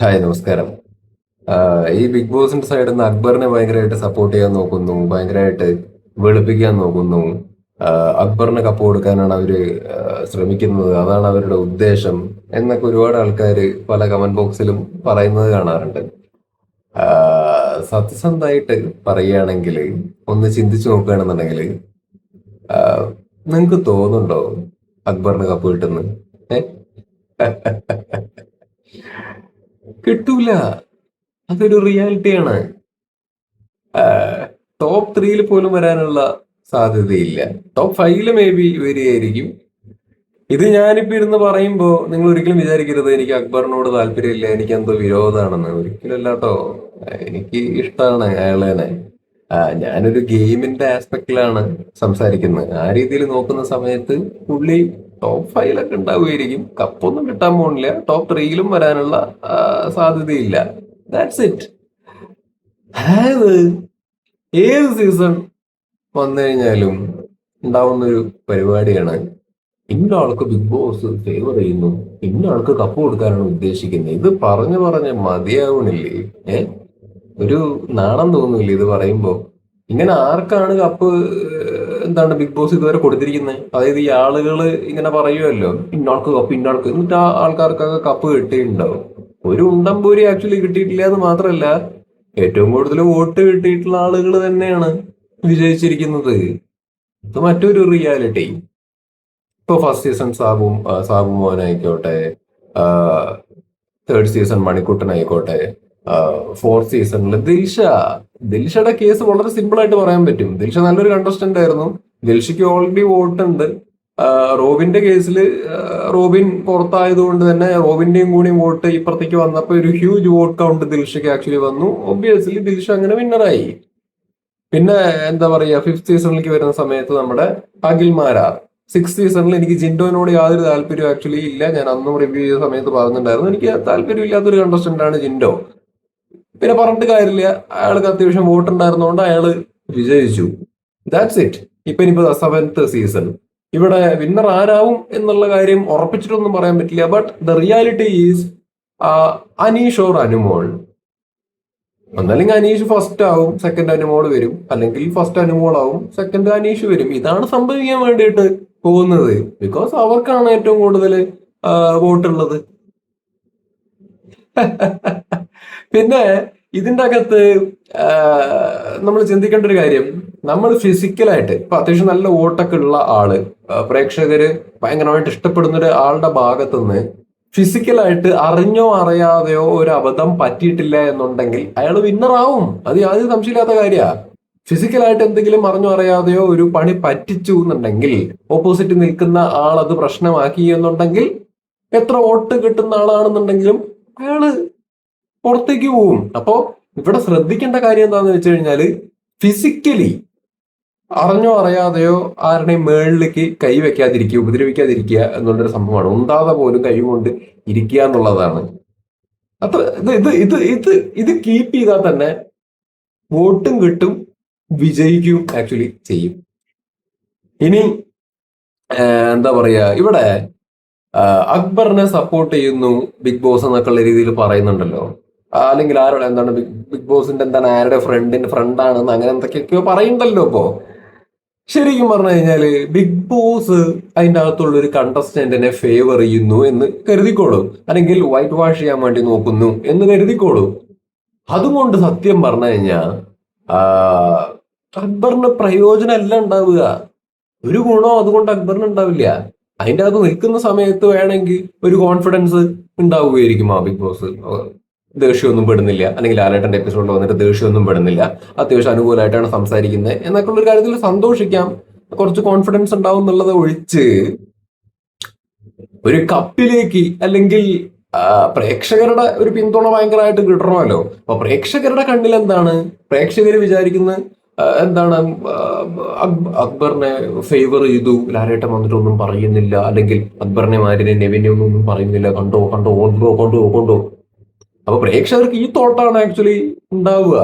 Hi, നമസ്കാരം. ഈ big ബോസിന്റെ സൈഡിൽ നിന്ന് അക്ബറിനെ ഭയങ്കരമായിട്ട് സപ്പോർട്ട് ചെയ്യാൻ നോക്കുന്നു, ഭയങ്കരമായിട്ട് വെളുപ്പിക്കാൻ നോക്കുന്നു. അക്ബറിന് കപ്പ് കൊടുക്കാനാണ് അവര് ശ്രമിക്കുന്നത്, അതാണ് അവരുടെ ഉദ്ദേശം എന്നൊക്കെ ഒരുപാട് ആൾക്കാർ പല കമന്റ് ബോക്സിലും പറയുന്നത് കാണാറുണ്ട്. സത്യസന്ധമായിട്ട് പറയുകയാണെങ്കിൽ, ഒന്ന് ചിന്തിച്ചു നോക്കുകയാണെന്നുണ്ടെങ്കിൽ, നിങ്ങൾക്ക് തോന്നുന്നുണ്ടോ അക്ബറിന് കപ്പ് കിട്ടുന്നു? ഏ കിട്ടൂല. അതൊരു റിയാലിറ്റിയാണ്. ടോപ്പ് ത്രീയിൽ പോലും വരാനുള്ള സാധ്യതയില്ല. ടോപ്പ് ഫൈവില് മേ ബി വരികയായിരിക്കും. ഇത് ഞാനിപ്പോ ഇരുന്ന് പറയുമ്പോ നിങ്ങൾ ഒരിക്കലും വിചാരിക്കരുത് എനിക്ക് അക്ബറിനോട് താല്പര്യമില്ല, എനിക്ക് എന്തോ വിരോധമാണെന്ന്. ഒരിക്കലും അല്ലാട്ടോ. എനിക്ക് ഇഷ്ടമാണ് അയാളെ. ഞാനൊരു ഗെയിമിന്റെ ആസ്പെക്റ്റിലാണ് സംസാരിക്കുന്നത്. ആ രീതിയിൽ നോക്കുന്ന സമയത്ത് പുള്ളി ടോപ്പ് ഫൈവിലൊക്കെ ഉണ്ടാവുമായിരിക്കും. കപ്പൊന്നും കിട്ടാൻ പോണില്ല, ടോപ്പ് ത്രീയിലും വരാനുള്ള സാധ്യതയില്ല. That's it. അതായത് ഏത് സീസൺ വന്നു കഴിഞ്ഞാലും ഉണ്ടാവുന്നൊരു പരിപാടിയാണ്, ഇന്ന ആൾക്ക് ബിഗ് ബോസ് ഫേവർ ചെയ്യുന്നു, ഇന്ന ആൾക്ക് കപ്പ് കൊടുക്കാനാണ് ഉദ്ദേശിക്കുന്നത്. ഇത് പറഞ്ഞു പറഞ്ഞ് മതിയാവണില്ലേ? ഏ ഒരു നാണം തോന്നുന്നില്ല ഇത് പറയുമ്പോ? ഇങ്ങനെ ആർക്കാണ് കപ്പ്? എന്താണ് ബിഗ് ബോസ് ഇതുവരെ കൊടുത്തിരിക്കുന്നത്? അതായത് ഈ ആളുകള് ഇങ്ങനെ പറയുമല്ലോ, ഇന്നാൾക്ക് കപ്പ്, ഇന്നാൾക്ക്, എന്നിട്ട് ആ ആൾക്കാർക്കൊക്കെ കപ്പ് കിട്ടിയിട്ടുണ്ടാവും. ഒരു ഉണ്ടംപൂരി ആക്ച്വലി കിട്ടിയിട്ടില്ല എന്ന് മാത്രമല്ല, ഏറ്റവും കൂടുതൽ വോട്ട് കിട്ടിയിട്ടുള്ള ആളുകൾ തന്നെയാണ് വിജയിച്ചിരിക്കുന്നത്. ഇത് മറ്റൊരു റിയാലിറ്റി. ഇപ്പൊ ഫസ്റ്റ് സീസൺ സാബു മോനായിക്കോട്ടെ, തേർഡ് സീസൺ മണിക്കുട്ടനായിക്കോട്ടെ, ഫോർത്ത് സീസണിൽ ദിൽഷയുടെ കേസ് വളരെ സിമ്പിൾ ആയിട്ട് പറയാൻ പറ്റും. ദിൽഷ നല്ലൊരു കണ്ടസ്റ്റന്റ് ആയിരുന്നു. ദിൽഷയ്ക്ക് ഓൾറെഡി വോട്ട് ഉണ്ട്. റോബിന്റെ കേസിൽ റോബിൻ പുറത്തായതുകൊണ്ട് തന്നെ റോബിന്റെയും കൂടി വോട്ട് ഇപ്പുറത്തേക്ക് വന്നപ്പോൾ ഒരു ഹ്യൂജ് വോട്ട് കൗണ്ട് ദിൽഷയ്ക്ക് ആക്ച്വലി വന്നു. ഒബ്വിയസ്ലി ദിൽഷ അങ്ങനെ വിന്നറായി. പിന്നെ എന്താ പറയാ, ഫിഫ്ത് സീസണിലേക്ക് വരുന്ന സമയത്ത് നമ്മുടെ അഖിൽമാരാർ. സിക്സ് സീസണിൽ എനിക്ക് ജിൻഡോനോട് യാതൊരു താല്പര്യവും ആക്ച്വലി ഇല്ല. ഞാൻ അന്നും റിവ്യൂ ചെയ്ത സമയത്ത് പറഞ്ഞിട്ടുണ്ടായിരുന്നു, എനിക്ക് താല്പര്യമില്ലാത്തൊരു കണ്ടസ്റ്റന്റ് ആണ് ജിൻഡോ. പിന്നെ പറഞ്ഞിട്ട് കാര്യമില്ല, അയാൾക്ക് അത്യാവശ്യം വോട്ട് ഉണ്ടായിരുന്നതുകൊണ്ട് അയാള് വിജയിച്ചു. That's it. ഇനിയിപ്പോ സെവൻത്ത് സീസൺ ഇവിടെ വിന്നർ ആരാവും എന്നുള്ള കാര്യം ഉറപ്പിച്ചിട്ടൊന്നും പറയാൻ പറ്റില്ല. But the reality is Aneesh or Anumol. ഒന്നല്ലെങ്കിൽ അനീഷ് ഫസ്റ്റ് ആവും, സെക്കൻഡ് അനുമോൾ വരും. അല്ലെങ്കിൽ ഫസ്റ്റ് അനുമോൾ ആവും, സെക്കൻഡ് അനീഷ് വരും. ഇതാണ് സംഭവിക്കാൻ വേണ്ടിയിട്ട് പോകുന്നത്. ബിക്കോസ് അവർക്കാണ് ഏറ്റവും കൂടുതൽ വോട്ടുള്ളത്. പിന്നെ ഇതിന്റെ അകത്ത് നമ്മൾ ചിന്തിക്കേണ്ട ഒരു കാര്യം, നമ്മൾ ഫിസിക്കലായിട്ട് ഇപ്പൊ അത്യാവശ്യം നല്ല വോട്ടൊക്കെ ഉള്ള ആള്, പ്രേക്ഷകര് ഭയങ്കരമായിട്ട് ഇഷ്ടപ്പെടുന്ന ഒരു ആളുടെ ഭാഗത്തുനിന്ന് ഫിസിക്കലായിട്ട് അറിഞ്ഞോ അറിയാതെയോ ഒരു അബദ്ധം പറ്റിയിട്ടില്ല എന്നുണ്ടെങ്കിൽ അയാൾ വിന്നറാവും. അത് യാതൊരു സംശയമില്ലാത്ത കാര്യമാണ്. ഫിസിക്കലായിട്ട് എന്തെങ്കിലും അറിഞ്ഞോ അറിയാതെയോ ഒരു പണി പറ്റിച്ചു എന്നുണ്ടെങ്കിൽ, ഓപ്പോസിറ്റ് നിൽക്കുന്ന ആൾ അത് പ്രശ്നമാക്കി എന്നുണ്ടെങ്കിൽ, എത്ര വോട്ട് കിട്ടുന്ന ആളാണെന്നുണ്ടെങ്കിലും അയാള് പുറത്തേക്ക് പോവും. അപ്പോ ഇവിടെ ശ്രദ്ധിക്കേണ്ട കാര്യം എന്താന്ന് വെച്ച് കഴിഞ്ഞാല്, ഫിസിക്കലി അറിഞ്ഞോ അറിയാതെയോ ആരുടെയും മേളിലേക്ക് കൈ വെക്കാതിരിക്കുക, ഉപദ്രവിക്കാതിരിക്കുക എന്നുള്ളൊരു സംഭവമാണ്. ഉണ്ടാതെ പോലും കൈ കൊണ്ട് ഇരിക്കുക എന്നുള്ളതാണ്. അത്ര ഇത് കീപ്പ് ചെയ്താൽ തന്നെ വോട്ടും കിട്ടും, വിജയിക്കും ആക്ച്വലി ചെയ്യും. ഇനി എന്താ പറയാ, ഇവിടെ അക്ബറിനെ സപ്പോർട്ട് ചെയ്യുന്നു ബിഗ് ബോസ് എന്നൊക്കെയുള്ള രീതിയിൽ പറയുന്നുണ്ടല്ലോ. അല്ലെങ്കിൽ ആരോടെ എന്താണ് ബിഗ് ബോസിന്റെ എന്താണ് ആരുടെ ഫ്രണ്ടിന്റെ ഫ്രണ്ടാണെന്ന് അങ്ങനെ എന്തൊക്കെയൊക്കെയോ പറയുന്നുണ്ടല്ലോ. ഇപ്പോ ശരിക്കും പറഞ്ഞു കഴിഞ്ഞാല് ബിഗ് ബോസ് അതിന്റെ അകത്തുള്ള ഒരു കണ്ടസ്റ്റന്റിനെ ഫേവർ ചെയ്യുന്നു എന്ന് കരുതിക്കോളൂ, അല്ലെങ്കിൽ വൈറ്റ് വാഷ് ചെയ്യാൻ വേണ്ടി നോക്കുന്നു എന്ന് കരുതിക്കോളൂ. അതുകൊണ്ട് സത്യം പറഞ്ഞു കഴിഞ്ഞാൽ അക്ബറിന് പ്രയോജനമല്ല ഉണ്ടാവുക. ഒരു ഗുണവും അതുകൊണ്ട് അക്ബറിന് ഉണ്ടാവില്ല. അതിന്റെ അകത്ത് നിൽക്കുന്ന സമയത്ത് വേണമെങ്കിൽ ഒരു കോൺഫിഡൻസ് ഉണ്ടാവുകയായിരിക്കും. ആ ബിഗ് ബോസ് ദേഷ്യമൊന്നും പെടുന്നില്ല, അല്ലെങ്കിൽ ലാലേട്ടന്റെ എപ്പിസോഡിൽ വന്നിട്ട് ദേഷ്യമൊന്നും പെടുന്നില്ല, അത്യാവശ്യം അനുകൂലമായിട്ടാണ് സംസാരിക്കുന്നത് എന്നൊക്കെ ഉള്ള ഒരു കാര്യത്തിൽ സന്തോഷിക്കാം, കുറച്ച് കോൺഫിഡൻസ് ഉണ്ടാവും എന്നുള്ളത് ഒഴിച്ച് ഒരു കപ്പിലേക്ക്, അല്ലെങ്കിൽ പ്രേക്ഷകരുടെ ഒരു പിന്തുണ ഭയങ്കരമായിട്ട് കിട്ടണമല്ലോ. അപ്പൊ പ്രേക്ഷകരുടെ കണ്ണിൽ എന്താണ്, പ്രേക്ഷകർ വിചാരിക്കുന്നത് എന്താണ്, അക്ബറിനെ ഫേവർ ചെയ്തു, ലാലേട്ടൻ വന്നിട്ട് ഒന്നും പറയുന്നില്ല, അല്ലെങ്കിൽ അക്ബറിനെ മാരിനെ നെവിനെ ഒന്നും പറയുന്നില്ല, കണ്ടോ കണ്ടോ കൊണ്ടോ കൊണ്ടോ കൊണ്ടോ. അപ്പൊ പ്രേക്ഷകർക്ക് ഈ തോട്ടാണ് ആക്ച്വലി ഉണ്ടാവുക.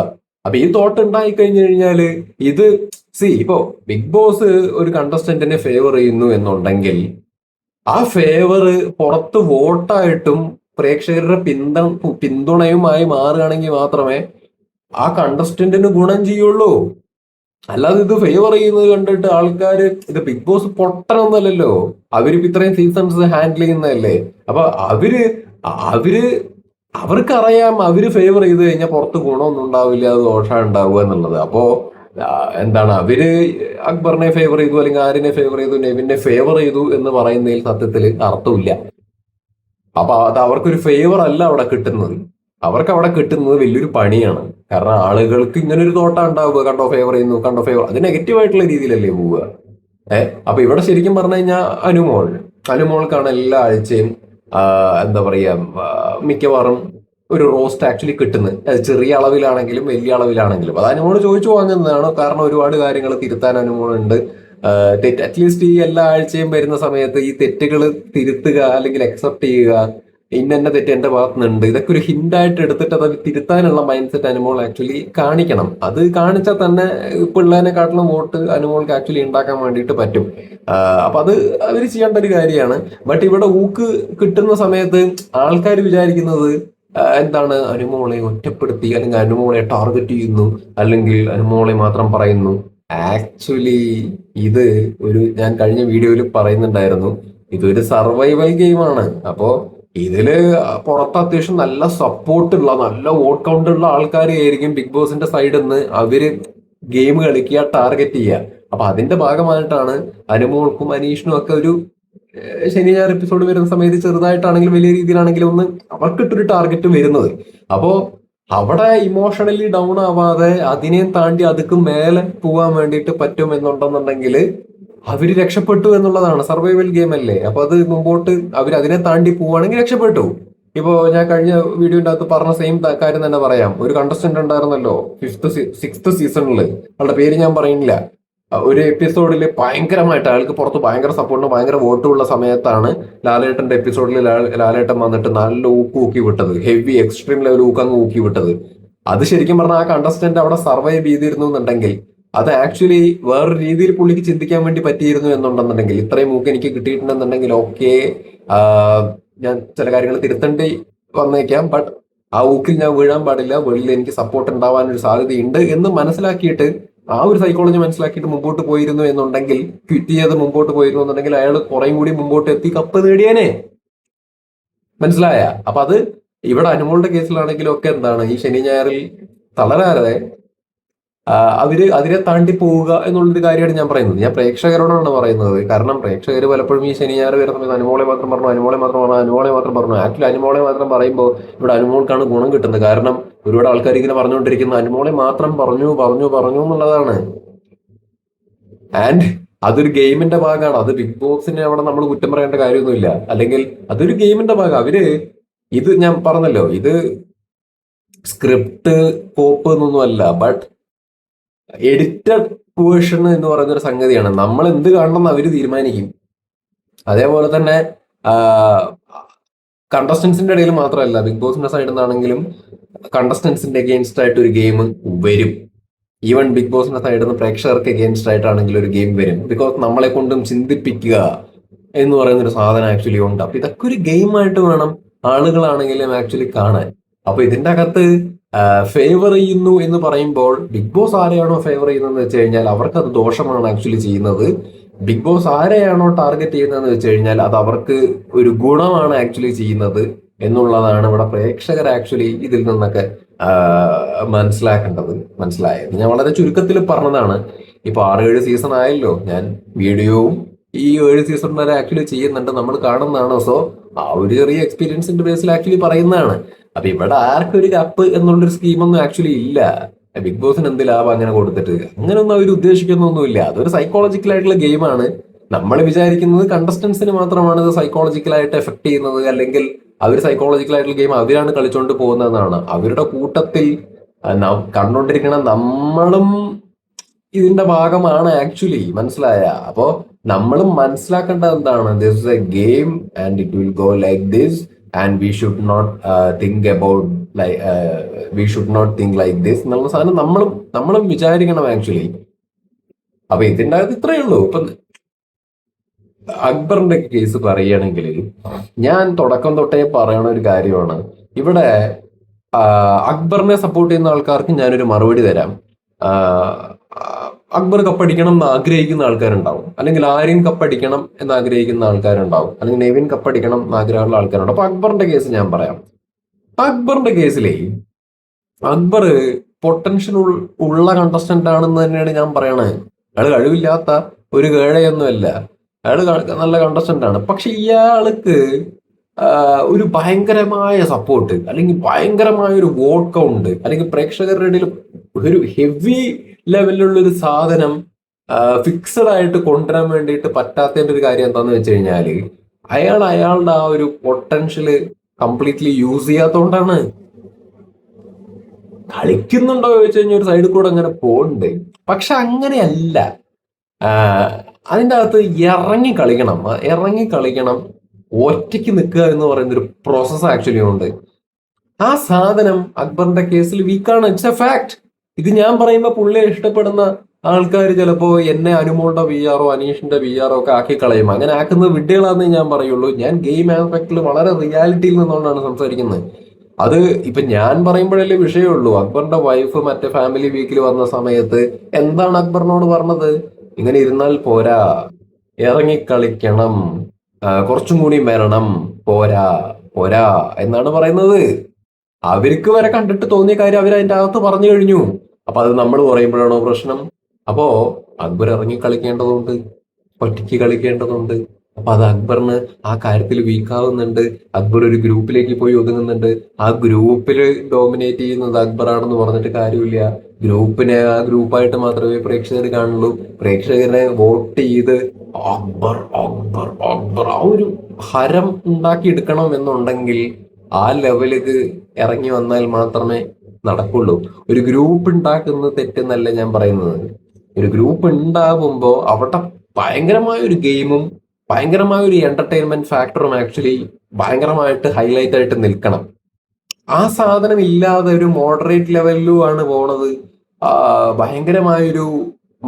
അപ്പൊ ഈ തോട്ട് ഉണ്ടായി കഴിഞ്ഞു കഴിഞ്ഞാല് ഇത് ഇപ്പോ ബിഗ് ബോസ് ഒരു കണ്ടസ്റ്റന്റിനെ ഫേവർ ചെയ്യുന്നു എന്നുണ്ടെങ്കിൽ, ആ ഫേവർ പുറത്ത് വോട്ടായിട്ടും പ്രേക്ഷകരുടെ പിന്തുണയുമായി മാറുകയാണെങ്കിൽ മാത്രമേ ആ കണ്ടസ്റ്റന്റിന് ഗുണം ചെയ്യുള്ളൂ. അല്ലാതെ ഇത് ഫേവർ ചെയ്യുന്നത് കണ്ടിട്ട് ആൾക്കാര്, ഇത് ബിഗ് ബോസ് പൊട്ടനൊന്നല്ലല്ലോ, അവരിപ്പോ ഇത്രയും സീസൺസ് ഹാൻഡിൽ ചെയ്യുന്നതല്ലേ. അപ്പൊ അവര് അവര് അവർക്കറിയാം അവര് ഫേവർ ചെയ്ത് കഴിഞ്ഞാൽ പുറത്ത് ഗുണമൊന്നും ഉണ്ടാവില്ല, അത് ദോഷം ഉണ്ടാവുക എന്നുള്ളത്. അപ്പോ എന്താണ്, അവര് അക്ബറിനെ ഫേവർ ചെയ്തു അല്ലെങ്കിൽ ആരിനെ ഫേവർ ചെയ്തു, നെവിനെ ഫേവർ ചെയ്തു എന്ന് പറയുന്നതിൽ സത്യത്തിൽ അർത്ഥമില്ല. അപ്പൊ അത് അവർക്കൊരു ഫേവർ അല്ല അവിടെ കിട്ടുന്നത്, അവർക്ക് അവിടെ കിട്ടുന്നത് വലിയൊരു പണിയാണ്. കാരണം ആളുകൾക്ക് ഇങ്ങനെ ഒരു തോട്ടം ഉണ്ടാവുക, കണ്ടോ ഫേവർ ചെയ്യുന്നു, കണ്ടോ ഫേവർ, അത് നെഗറ്റീവ് ആയിട്ടുള്ള രീതിയിലല്ലേ പോവുക. അപ്പൊ ഇവിടെ ശരിക്കും പറഞ്ഞു കഴിഞ്ഞാൽ അനുമോൾക്കാണ് എല്ലാ ആഴ്ചയും എന്താ പറയാ, മിക്കവാറും ഒരു റോസ്റ്റ് ആക്ച്വലി കിട്ടുന്നത്. അത് ചെറിയ അളവിലാണെങ്കിലും വലിയ അളവിലാണെങ്കിലും അത് അനുമോൾ ചോദിച്ചു വാങ്ങുന്നതാണ്. കാരണം ഒരുപാട് കാര്യങ്ങൾ തിരുത്താൻ അനുമോളുണ്ട്. തെറ്റ് അറ്റ്ലീസ്റ്റ് ഈ എല്ലാ ആഴ്ചയും വരുന്ന സമയത്ത് ഈ തെറ്റുകൾ തിരുത്തുക അല്ലെങ്കിൽ അക്സെപ്റ്റ് ചെയ്യുക, ഇന്ന തെറ്റ് എന്റെ ഭാഗത്ത് നിന്നുണ്ട്, ഇതൊക്കെ ഒരു ഹിന്റായിട്ട് എടുത്തിട്ട് അത് തിരുത്താനുള്ള മൈൻഡ് സെറ്റ് അനുമോൾ ആക്ച്വലി കാണിക്കണം. അത് കാണിച്ചാൽ തന്നെ പിള്ളേനെക്കാട്ടിലും വോട്ട് അനുമോൾക്ക് ആക്ച്വലി ഉണ്ടാക്കാൻ വേണ്ടിയിട്ട് പറ്റും. അപ്പൊ അത് അവർ ചെയ്യേണ്ട ഒരു കാര്യമാണ്. ബട്ട് ഇവിടെ ഊക്ക് കിട്ടുന്ന സമയത്ത് ആൾക്കാർ വിചാരിക്കുന്നത് എന്താണ്, അനുമോളെ ഒറ്റപ്പെടുത്തി അല്ലെങ്കിൽ അനുമോളെ ടാർഗറ്റ് ചെയ്യുന്നു അല്ലെങ്കിൽ അനുമോളെ മാത്രം പറയുന്നു. ആക്ച്വലി ഇത് ഞാൻ കഴിഞ്ഞ വീഡിയോയിൽ പറയുന്നുണ്ടായിരുന്നു, ഇതൊരു സർവൈവൽ ഗെയിമാണ്. അപ്പോ ഇതില് പുറത്ത് അത്യാവശ്യം നല്ല സപ്പോർട്ടുള്ള നല്ല വോട്ട് കൗണ്ട് ഉള്ള ആൾക്കാരെയായിരിക്കും ബിഗ് ബോസിന്റെ സൈഡിൽ നിന്ന് അവര് ഗെയിം കളിക്കുക, ടാർഗറ്റ് ചെയ്യുക. അപ്പൊ അതിന്റെ ഭാഗമായിട്ടാണ് അനുമോൾക്കും അനീഷിനും ഒക്കെ ഒരു ശനി ഞായർ എപ്പിസോഡ് വരുന്ന സമയത്ത് ചെറുതായിട്ടാണെങ്കിലും വലിയ രീതിയിലാണെങ്കിലും ഒന്ന് അവർക്കിട്ടൊരു ടാർഗറ്റ് വരുന്നത്. അപ്പോ അവിടെ ഇമോഷണലി ഡൗൺ ആവാതെ അതിനെ താണ്ടി അതുക്ക് മേലെ പോകാൻ വേണ്ടിയിട്ട് പറ്റും എന്നുണ്ടെന്നുണ്ടെങ്കിൽ അവര് രക്ഷപ്പെട്ടു എന്നുള്ളതാണ്. സർവൈവൽ ഗെയിം അല്ലേ, അപ്പൊ അത് മുമ്പോട്ട് അവർ അതിനെ താണ്ടി പോവുകയാണെങ്കിൽ രക്ഷപ്പെട്ടു. ഇപ്പോ ഞാൻ കഴിഞ്ഞ വീഡിയോന്റെ അകത്ത് പറഞ്ഞ സെയിം കാര്യം തന്നെ പറയാം. ഒരു കണ്ടസ്റ്റന്റ് ഉണ്ടായിരുന്നല്ലോ സിക്സ്ത് സീസണിൽ, അവളുടെ പേര് ഞാൻ പറയുന്നില്ല. ഒരു എപ്പിസോഡിൽ ഭയങ്കരമായിട്ട് അയാൾക്ക് പുറത്ത് ഭയങ്കര സപ്പോർട്ടും ഭയങ്കര വോട്ടും ഉള്ള സമയത്താണ് ലാലേട്ടന്റെ എപ്പിസോഡിൽ ലാലേട്ടൻ വന്നിട്ട് നല്ല ഊക്കി വിട്ടത്, ഹെവി എക്സ്ട്രീം ലെവൽ ഊക്കങ്ങ് ഊക്കി വിട്ടത്. അത് ശരിക്കും പറഞ്ഞാൽ ആ കണ്ടസ്റ്റന്റ് അവിടെ സർവൈവ് ചെയ്തിരുന്നു എന്നുണ്ടെങ്കിൽ അത് ആക്ച്വലി വേറൊരു രീതിയിൽ പുള്ളിക്ക് ചിന്തിക്കാൻ വേണ്ടി പറ്റിയിരുന്നു എന്നുണ്ടെന്നുണ്ടെങ്കിൽ, ഇത്രയും ഊക്ക് എനിക്ക് കിട്ടിയിട്ടുണ്ടെന്നുണ്ടെങ്കിൽ ഓക്കെ, ഞാൻ ചില കാര്യങ്ങൾ തിരുത്തേണ്ടി വന്നേക്കാം, ബട്ട് ആ ഊക്കിൽ ഞാൻ വീഴാൻ പാടില്ല, വെളിയിൽ എനിക്ക് സപ്പോർട്ട് ഉണ്ടാവാൻ ഒരു സാധ്യതയുണ്ട് എന്ന് മനസ്സിലാക്കിയിട്ട്, ആ ഒരു സൈക്കോളജി മനസ്സിലാക്കിയിട്ട് മുമ്പോട്ട് പോയിരുന്നു എന്നുണ്ടെങ്കിൽ, ക്വിറ്റ് ചെയ്ത് മുമ്പോട്ട് പോയിരുന്നു എന്നുണ്ടെങ്കിൽ അയാൾ കുറേയും കൂടി മുമ്പോട്ട് എത്തി കപ്പ് നേടിയേനെ. മനസ്സിലായ? അപ്പൊ അത് ഇവിടെ അനുമോളുടെ കേസിലാണെങ്കിലും ഒക്കെ എന്താണ്, ഈ ശനി ഞായറിൽ തളരാതെ അവര് അതിനെ താണ്ടി പോവുക എന്നുള്ളൊരു കാര്യമാണ് ഞാൻ പറയുന്നത്. ഞാൻ പ്രേക്ഷകരോടാണ് പറയുന്നത്. കാരണം പ്രേക്ഷകർ പലപ്പോഴും ഈ ശനി ഞായർ വരുന്ന സമയത്ത് അനുമോളെ മാത്രം പറഞ്ഞു, അനുമോളെ മാത്രം പറഞ്ഞു, അനുമോളെ മാത്രം പറഞ്ഞു. ആക്ച്വലി അനുമോളെ മാത്രം പറയുമ്പോൾ ഇവിടെ അനുമോൾക്കാണ് ഗുണം കിട്ടുന്നത്. കാരണം ഒരുപാട് ആൾക്കാർ ഇങ്ങനെ പറഞ്ഞുകൊണ്ടിരിക്കുന്നത് അനുമോളെ മാത്രം പറഞ്ഞു പറഞ്ഞു പറഞ്ഞു എന്നുള്ളതാണ്. ആൻഡ് അതൊരു ഗെയിമിന്റെ ഭാഗമാണ്. അത് ബിഗ് ബോസിനെ അവിടെ നമ്മൾ കുറ്റം പറയേണ്ട കാര്യമൊന്നുമില്ല. അല്ലെങ്കിൽ അതൊരു ഗെയിമിന്റെ ഭാഗം. ഇത് ഞാൻ പറഞ്ഞല്ലോ, ഇത് സ്ക്രിപ്റ്റ് കോപ്പ് എന്നൊന്നുമല്ല, ബട്ട് എഡിറ്റഡ് വേർഷൻ എന്ന് പറയുന്ന ഒരു സംഗതിയാണ്. നമ്മൾ എന്ത് കാണണം എന്ന് അവര് തീരുമാനിക്കും. അതേപോലെ തന്നെ കണ്ടസ്റ്റൻസിന്റെ ഇടയിൽ മാത്രമല്ല, ബിഗ് ബോസിന്റെ സൈഡിൽ നിന്നാണെങ്കിലും കണ്ടസ്റ്റൻസിന്റെ അഗെയിൻസ്റ്റ് ആയിട്ട് ഒരു ഗെയിം വരും. ഈവൻ ബിഗ് ബോസിന്റെ സൈഡിൽ നിന്ന് പ്രേക്ഷകർക്ക് അഗെയിൻസ്റ്റ് ആയിട്ടാണെങ്കിലും ഒരു ഗെയിം വരും. ബിക്കോസ് നമ്മളെ കൊണ്ടും ചിന്തിപ്പിക്കുക എന്ന് പറയുന്ന ഒരു സാധനം ആക്ച്വലി ഉണ്ട്. അപ്പൊ ഇതൊക്കെ ഒരു ഗെയിമായിട്ട് വേണം ആളുകളാണെങ്കിലും ആക്ച്വലി കാണാൻ. അപ്പൊ ഇതിന്റെ അകത്ത് ഫേവർ ചെയ്യുന്നു എന്ന് പറയുമ്പോൾ ബിഗ് ബോസ് ആരെയാണോ ഫേവർ ചെയ്യുന്നതെന്ന് വെച്ച് കഴിഞ്ഞാൽ അവർക്ക് അത് ദോഷമാണ് ആക്ച്വലി ചെയ്യുന്നത്. ബിഗ് ബോസ് ആരെയാണോ ടാർഗറ്റ് ചെയ്യുന്നതെന്ന് വെച്ച് കഴിഞ്ഞാൽ അത് അവർക്ക് ഒരു ഗുണമാണ് ആക്ച്വലി ചെയ്യുന്നത് എന്നുള്ളതാണ് ഇവിടെ പ്രേക്ഷകർ ആക്ച്വലി ഇതിൽ നിന്നൊക്കെ മനസ്സിലാക്കേണ്ടത്. മനസ്സിലായത് ഞാൻ വളരെ ചുരുക്കത്തിൽ പറഞ്ഞതാണ്. ഇപ്പൊ 6-7 സീസൺ ആയല്ലോ, ഞാൻ വീഡിയോവും ഈ 7 സീസൺ വരെ ആക്ച്വലി ചെയ്യുന്നുണ്ട്, നമ്മൾ കാണുന്നതാണ്. സോ ആ ഒരു ചെറിയ എക്സ്പീരിയൻസിന്റെ ബേസിൽ ആക്ച്വലി പറയുന്നതാണ്. അപ്പൊ ഇവിടെ ആർക്കൊരു കപ്പ് എന്നുള്ളൊരു സ്കീമൊന്നും ആക്ച്വലി ഇല്ല. ബിഗ് ബോസിന് എന്ത് ലാഭം അങ്ങനെ കൊടുത്തിട്ട്, അങ്ങനെയൊന്നും അവർ ഉദ്ദേശിക്കുന്നൊന്നുമില്ല. അതൊരു സൈക്കോളജിക്കൽ ആയിട്ടുള്ള ഗെയിമാണ്. നമ്മൾ വിചാരിക്കുന്നത് കണ്ടസ്റ്റൻസിന് മാത്രമാണ് ഇത് സൈക്കോളജിക്കലായിട്ട് എഫക്ട് ചെയ്യുന്നത്, അല്ലെങ്കിൽ അവർ സൈക്കോളജിക്കൽ ആയിട്ടുള്ള ഗെയിം അവരാണ് കളിച്ചുകൊണ്ട് പോകുന്നതെന്നാണ്. അവരുടെ കൂട്ടത്തിൽ കണ്ടോണ്ടിരിക്കണ നമ്മളും ഇതിന്റെ ഭാഗമാണ് ആക്ച്വലി. മനസ്സിലായ? അപ്പോ നമ്മളും മനസ്സിലാക്കേണ്ടത് എന്താണ്, this is a game and it will go like this and we should not think about we should not think like this എന്നുള്ള സാധനം നമ്മളും വിചാരിക്കണം ആക്ച്വലി. അപ്പൊ ഇതിന്റെ അകത്ത് ഇത്രയേ ഉള്ളൂ. ഇപ്പൊ അക്ബറിന്റെ കേസ് പറയുകയാണെങ്കിൽ ഞാൻ തുടക്കം തൊട്ടേ പറയണ ഒരു കാര്യമാണ്. ഇവിടെ അക്ബറിനെ സപ്പോർട്ട് ചെയ്യുന്ന ആൾക്കാർക്ക് ഞാനൊരു മറുപടി തരാം. ആ, അക്ബർ കപ്പടിക്കണം എന്ന് ആഗ്രഹിക്കുന്ന ആൾക്കാരുണ്ടാവും, അല്ലെങ്കിൽ ആര്യൻ കപ്പടിക്കണം എന്ന് ആഗ്രഹിക്കുന്ന ആൾക്കാരുണ്ടാവും, അല്ലെങ്കിൽ നെവിൻ കപ്പടിക്കണം എന്ന് ആഗ്രഹമുള്ള ആൾക്കാരുണ്ടാവും. അപ്പൊ അക്ബറിന്റെ കേസ് ഞാൻ പറയാം. അക്ബറിന്റെ കേസിലേ അക്ബർ പൊട്ടൻഷ്യൽ ഉള്ള കണ്ടസ്റ്റന്റ് ആണെന്ന് തന്നെയാണ് ഞാൻ പറയണത്. അയാൾ കഴിവില്ലാത്ത ഒരു കേഴയൊന്നുമല്ല, അയാൾ നല്ല കണ്ടസ്റ്റന്റ് ആണ്. പക്ഷെ ഇയാൾക്ക് ഒരു ഭയങ്കരമായ സപ്പോർട്ട്, അല്ലെങ്കിൽ ഭയങ്കരമായ ഒരു വോട്ട് കൗണ്ട്, അല്ലെങ്കിൽ പ്രേക്ഷകരുടെ ഇടയിൽ ഒരു ഹെവി ലെവലിലുള്ള ഒരു സാധനം ഫിക്സഡ് ആയിട്ട് കൊണ്ടുവരാൻ വേണ്ടിയിട്ട് പറ്റാത്തതിന്റെ ഒരു കാര്യം എന്താന്ന് വെച്ച് കഴിഞ്ഞാല് അയാളുടെ ആ ഒരു പൊട്ടൻഷ്യല് കംപ്ലീറ്റ്ലി യൂസ് ചെയ്യാത്തതുകൊണ്ടാണ്. കളിക്കുന്നുണ്ടോ ചോദിച്ചു കഴിഞ്ഞാൽ ഒരു സൈഡിൽ കൂടെ അങ്ങനെ പോകുന്നുണ്ട്, പക്ഷെ അങ്ങനെയല്ല. അതിൻ്റെ അകത്ത് ഇറങ്ങി കളിക്കണം, ഇറങ്ങി കളിക്കണം. ഒറ്റയ്ക്ക് നിൽക്കുക എന്ന് പറയുന്ന ഒരു പ്രോസസ് ആക്ച്വലി ഉണ്ട്. ആ സാധനം അക്ബറിന്റെ കേസിൽ വീക്കാണ്. It's A fact. ഇത് ഞാൻ പറയുമ്പോൾ പുള്ളിയെ ഇഷ്ടപ്പെടുന്ന ആൾക്കാർ ചിലപ്പോ എന്നെ അനുമോളുടെ വി ആറോ അനീഷിന്റെ വി ആറോ ഒക്കെ ആക്കി കളയും. അങ്ങനെ ആക്കുന്നത് വിഡ്ഢികളാന്നേ ഞാൻ പറയുള്ളൂ. ഞാൻ ഗെയിം ആസ്പെക്റ്റിൽ വളരെ റിയാലിറ്റിയിൽ നിന്നുകൊണ്ടാണ് സംസാരിക്കുന്നത്. അത് ഇപ്പൊ ഞാൻ പറയുമ്പോഴല്ലേ വിഷയമുള്ളൂ. അക്ബറിന്റെ വൈഫ് മറ്റേ ഫാമിലി വീക്കിൽ വന്ന സമയത്ത് എന്താണ് അക്ബറിനോട് പറഞ്ഞത്? ഇങ്ങനെ ഇരുന്നാൽ പോരാ, ഇറങ്ങിക്കളിക്കണം, കുറച്ചും കൂടി വരണം, പോരാ പോരാ എന്നാണ് പറയുന്നത്. അവർക്ക് വരെ കണ്ടിട്ട് തോന്നിയ കാര്യം അവർ അതിന്റെ അകത്ത് പറഞ്ഞു കഴിഞ്ഞു. അപ്പൊ അത് നമ്മൾ പറയുമ്പോഴാണോ പ്രശ്നം? അപ്പോ അക്ബർ ഇറങ്ങി കളിക്കേണ്ടതുണ്ട്, ഒറ്റയ്ക്ക് കളിക്കേണ്ടതുണ്ട്. അപ്പൊ അത് അക്ബറിന് ആ കാര്യത്തിൽ വീക്കാവുന്നുണ്ട്. അക്ബർ ഒരു ഗ്രൂപ്പിലേക്ക് പോയി ഒതുങ്ങുന്നുണ്ട്. ആ ഗ്രൂപ്പിൽ ഡോമിനേറ്റ് ചെയ്യുന്നത് അക്ബറാണെന്ന് പറഞ്ഞിട്ട് കാര്യമില്ല. ഗ്രൂപ്പിനെ ആ ഗ്രൂപ്പായിട്ട് മാത്രമേ പ്രേക്ഷകർ കാണുള്ളൂ. പ്രേക്ഷകരെ വോട്ട് ചെയ്ത് അക്ബർ അക്ബർ അക്ബർ ആ ഒരു ഹരം ഉണ്ടാക്കിയെടുക്കണം എന്നുണ്ടെങ്കിൽ ആ ലെവലിക്ക് ഇറങ്ങി വന്നാൽ മാത്രമേ നടക്കുള്ളൂ. ഒരു ഗ്രൂപ്പ് ഉണ്ടാക്കുന്നത് തെറ്റെന്നല്ല ഞാൻ പറയുന്നത്. ഒരു ഗ്രൂപ്പ് ഉണ്ടാകുമ്പോൾ അവിടെ ഭയങ്കരമായ ഒരു ഗെയിമും ഭയങ്കരമായ ഒരു എന്റർടൈൻമെന്റ് ഫാക്ടറും ആക്ച്വലി ഭയങ്കരമായിട്ട് ഹൈലൈറ്റ് ആയിട്ട് നിൽക്കണം. ആ സാധനം ഇല്ലാതെ ഒരു മോഡറേറ്റ് ലെവലിലുമാണ് പോണത്. ഭയങ്കരമായൊരു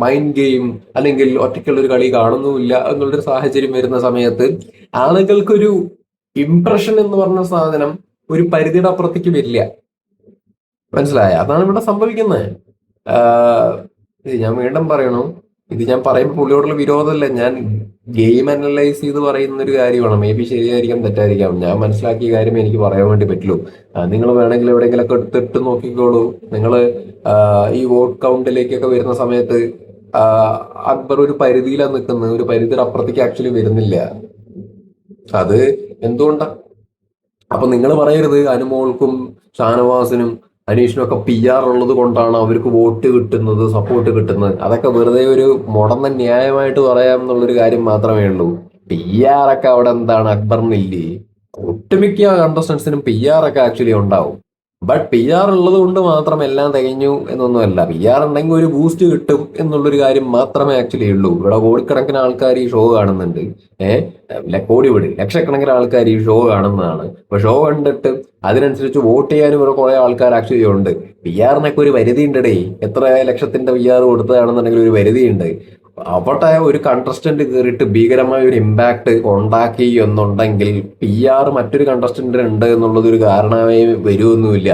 മൈൻഡ് ഗെയിം അല്ലെങ്കിൽ ഒറ്റയ്ക്കുള്ള ഒരു കളി കാണുന്നുമില്ല എന്നുള്ളൊരു സാഹചര്യം വരുന്ന സമയത്ത് ആളുകൾക്കൊരു ഇംപ്രഷൻ എന്ന് പറഞ്ഞ സാധനം ഒരു പരിധിയുടെ അപ്പുറത്തേക്ക് വരില്ല. മനസ്സിലായ? അതാണ് ഇവിടെ സംഭവിക്കുന്നത്. ഞാൻ വീണ്ടും പറയണു, ഇത് ഞാൻ പറയുമ്പോൾ പുള്ളിയോടുള്ള വിരോധമല്ല, ഞാൻ ഗെയിം അനലൈസ് ചെയ്ത് പറയുന്ന ഒരു കാര്യമാണ്. മേ ബി ശരിയായിരിക്കാം തെറ്റായിരിക്കാം, ഞാൻ മനസ്സിലാക്കിയ കാര്യം എനിക്ക് പറയാൻ വേണ്ടി പറ്റുള്ളൂ. നിങ്ങൾ വേണമെങ്കിൽ എവിടെയെങ്കിലൊക്കെ എടുത്തിട്ട് നോക്കിക്കോളൂ. നിങ്ങൾ ഈ വോട്ട് കൗണ്ടിലേക്കൊക്കെ വരുന്ന സമയത്ത് അക്ബർ ഒരു പരിധിയിലാണ് നിൽക്കുന്നത്, ഒരു പരിധിയുടെ അപ്പുറത്തേക്ക് ആക്ച്വലി വരുന്നില്ല. അത് എന്തുകൊണ്ടാ? അപ്പൊ നിങ്ങൾ പറയരുത് അനുമോൾക്കും ഷാനവാസിനും അനീഷിനും ഒക്കെ പി ആർ ഉള്ളത് കൊണ്ടാണ് അവർക്ക് വോട്ട് കിട്ടുന്നത്, സപ്പോർട്ട് കിട്ടുന്നത്. അതൊക്കെ വെറുതെ ഒരു മുടന്ന ന്യായമായിട്ട് പറയാം എന്നുള്ളൊരു കാര്യം മാത്രമേ ഉള്ളൂ. പി ആർ ഒക്കെ അവിടെ എന്താണ് അക്ബറിനില്ലേ? ഒട്ടുമിക്ക കണ്ടസ്റ്റൻസിനും പി ആർ ഒക്കെ ആക്ച്വലി ഉണ്ടാവും. ബട്ട് പി ആർ ഉള്ളത് കൊണ്ട് മാത്രം എല്ലാം തികഞ്ഞു എന്നൊന്നുമല്ല. പി ആർ ഉണ്ടെങ്കിൽ ഒരു ബൂസ്റ്റ് കിട്ടും എന്നുള്ളൊരു കാര്യം മാത്രമേ ആക്ച്വലി ഉള്ളൂ. ഇവിടെ കോടിക്കണക്കിന് ആൾക്കാർ ഈ ഷോ കാണുന്നുണ്ട്. കോടി വിട്, ലക്ഷക്കണക്കിന് ആൾക്കാർ ഈ ഷോ കാണുന്നതാണ്. അപ്പൊ ഷോ കണ്ടിട്ട് അതിനനുസരിച്ച് വോട്ട് ചെയ്യാനും ഇവിടെ കുറെ ആൾക്കാർ ആക്ച്വലി ഉണ്ട്. പി ആറിനൊക്കെ ഒരു പരിധി ഉണ്ടേ. എത്ര ലക്ഷത്തിന്റെ പി ആർ കൊടുത്തതാണെന്നുണ്ടെങ്കിൽ ഒരു പരിധിയുണ്ട്. അവിടെ ഒരു കണ്ടസ്റ്റന്റ് കയറിയിട്ട് ഭീകരമായ ഒരു ഇമ്പാക്ട് ഉണ്ടാക്കി എന്നുണ്ടെങ്കിൽ പി ആർ മറ്റൊരു കണ്ടസ്റ്റന്റിന് ഉണ്ട് എന്നുള്ളത് ഒരു കാരണമേ വരുമൊന്നുമില്ല.